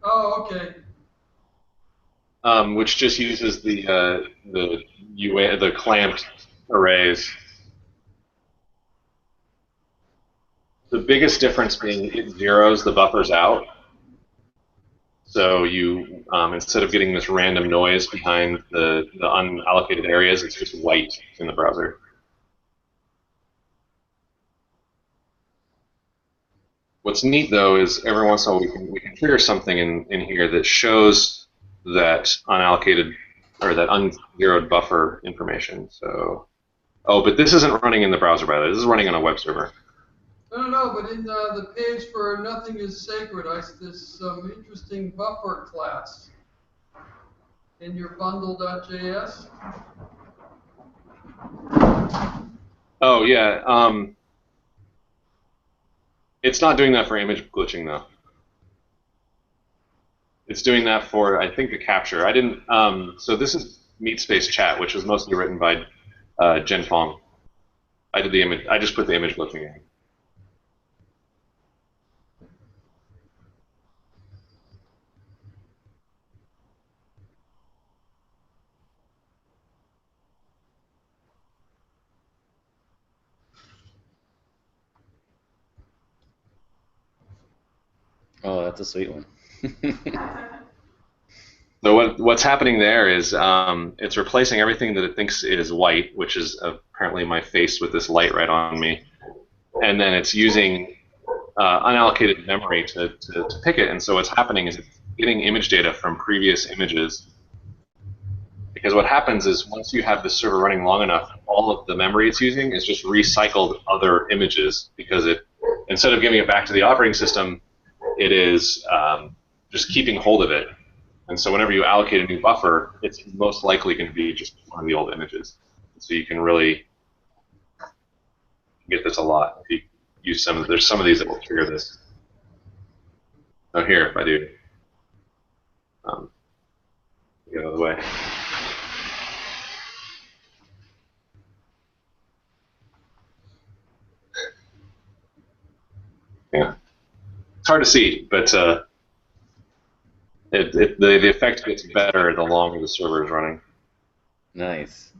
Oh, okay. Which just uses the clamped arrays. The biggest difference being it zeroes the buffers out. So you instead of getting this random noise behind the unallocated areas, it's just white in the browser. What's neat though is every once in a while we can trigger something in here that shows that unallocated or that unzeroed buffer information. So, but this isn't running in the browser, by the way. This is running on a web server. No, but in the page for Nothing is Sacred, there's some interesting buffer class in your bundle.js. Oh yeah. It's not doing that for image glitching though. It's doing that for, I think, the capture. I didn't. So this is MeetSpace Chat, which was mostly written by Jen Fong. I did the image. I just put the image glitching in. Oh, that's a sweet one. So what's happening there is it's replacing everything that it thinks is white, which is apparently my face with this light right on me, and then it's using unallocated memory to pick it. And so what's happening is it's getting image data from previous images. Because what happens is once you have the server running long enough, all of the memory it's using is just recycled other images because instead of giving it back to the operating system, it is just keeping hold of it. And so whenever you allocate a new buffer, it's most likely going to be just one of the old images. So you can really get this a lot if you use there's some of these that will trigger this. Oh, here, if I do, get out of the way. Yeah, it's hard to see, but the effect gets better the longer the server is running. Nice.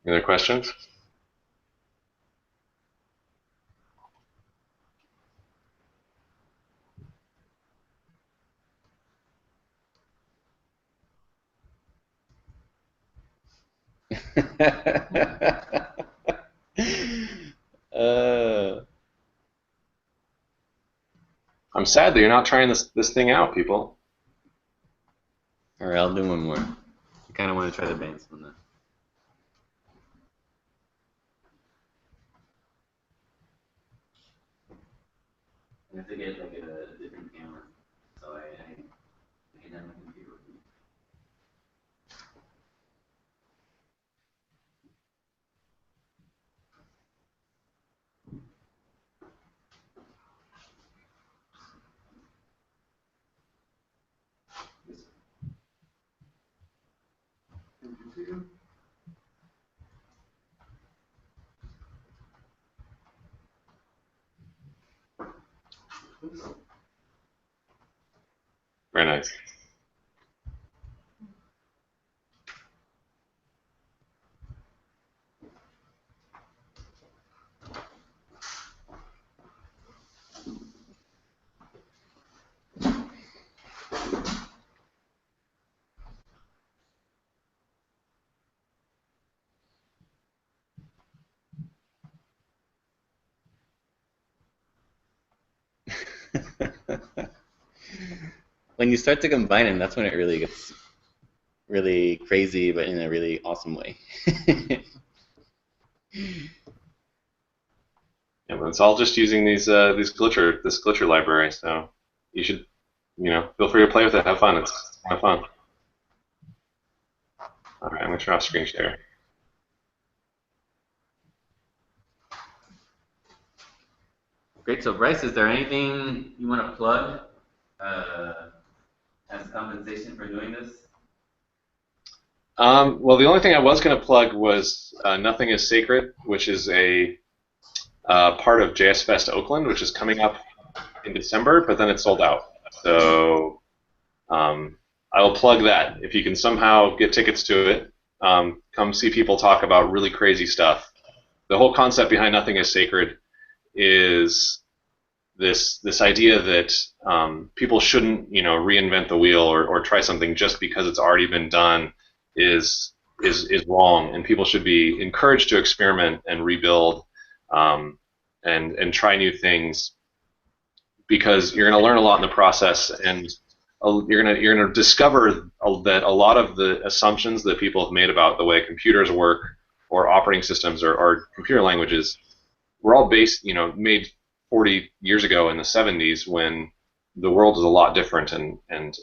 Any other questions? I'm sad that you're not trying this thing out, people. All right, I'll do one more. I kind of want to try the bands on that. I have to get like a different camera, so I can have my computer with me. Very nice. When you start to combine them, that's when it really gets really crazy, but in a really awesome way. Yeah, but it's all just using this glitcher library. So you should, feel free to play with it. Have fun. It's kind of fun. All right, I'm gonna turn off screen share. Great. So Bryce, is there anything you want to plug as compensation for doing this? Well, the only thing I was going to plug was Nothing is Sacred, which is a part of JS Fest Oakland, which is coming up in December, but then it's sold out. So I will plug that. If you can somehow get tickets to it, come see people talk about really crazy stuff. The whole concept behind Nothing is Sacred is this idea that people shouldn't reinvent the wheel or try something just because it's already been done is wrong, and people should be encouraged to experiment and rebuild and try new things, because you're going to learn a lot in the process, and you're going to discover that a lot of the assumptions that people have made about the way computers work or operating systems or computer languages were all made 40 years ago in the 70s, when the world was a lot different, and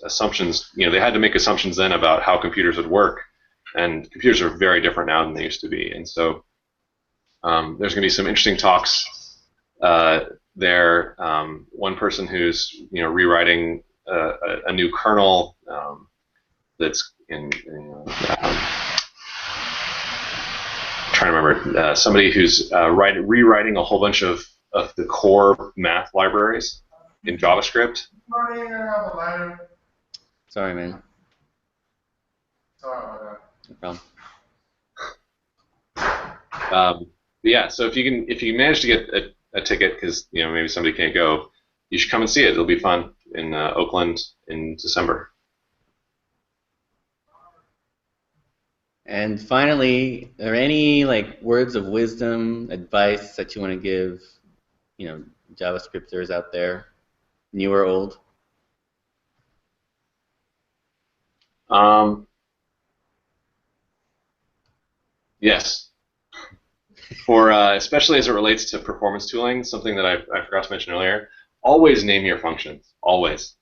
assumptions, they had to make assumptions then about how computers would work, and computers are very different now than they used to be. And so there's going to be some interesting talks there. One person who's rewriting a new kernel that's trying to remember, somebody who's rewriting a whole bunch of the core math libraries in JavaScript. Sorry, man. Sorry. No problem. Yeah, so if you manage to get a ticket, because maybe somebody can't go, you should come and see it. It'll be fun in Oakland in December. And finally, are there any words of wisdom, advice that you want to give, JavaScripters out there, new or old? Yes. For especially as it relates to performance tooling, something that I forgot to mention earlier, always name your functions. Always.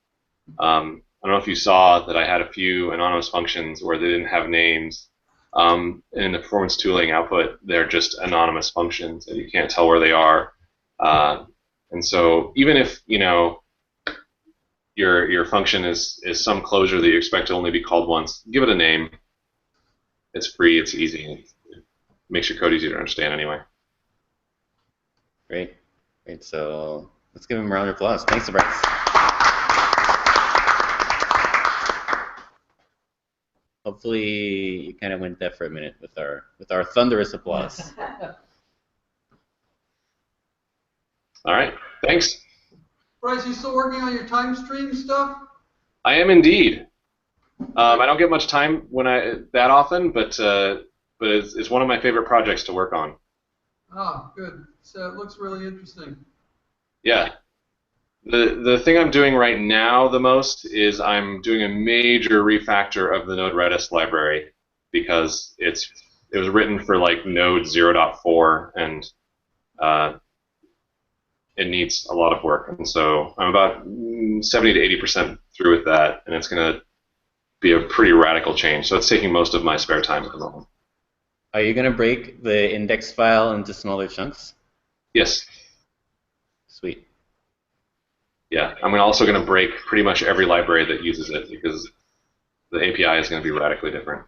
I don't know if you saw that I had a few anonymous functions where they didn't have names. In the performance tooling output, they're just anonymous functions, and you can't tell where they are. And so even if your function is some closure that you expect to only be called once, give it a name. It's free. It's easy. It makes your code easier to understand anyway. Great. So let's give him a round of applause. Thanks, Bryce. Hopefully you kind of went deaf for a minute with our thunderous applause. All right. Thanks. Bryce, you still working on your time stream stuff? I am indeed. I don't get much time that often, but but it's one of my favorite projects to work on. Ah, good. So it looks really interesting. Yeah. The thing I'm doing right now the most is I'm doing a major refactor of the Node Redis library because it was written for like Node 0.4 and it needs a lot of work. And so I'm about 70 to 80% through with that, and it's going to be a pretty radical change. So it's taking most of my spare time at the moment. Are you going to break the index file into smaller chunks? Yes. Sweet. Yeah, I'm also going to break pretty much every library that uses it because the API is going to be radically different.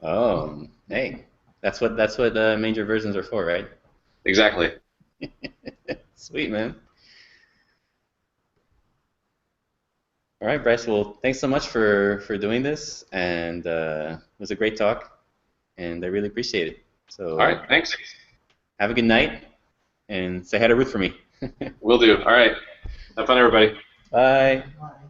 Oh, hey, that's what major versions are for, right? Exactly. Sweet, man. All right, Bryce. Well, thanks so much for doing this, and it was a great talk, and I really appreciate it. So, all right, thanks. Have a good night, and say hi to Ruth for me. Will do. All right. Have fun, everybody. Bye. Bye.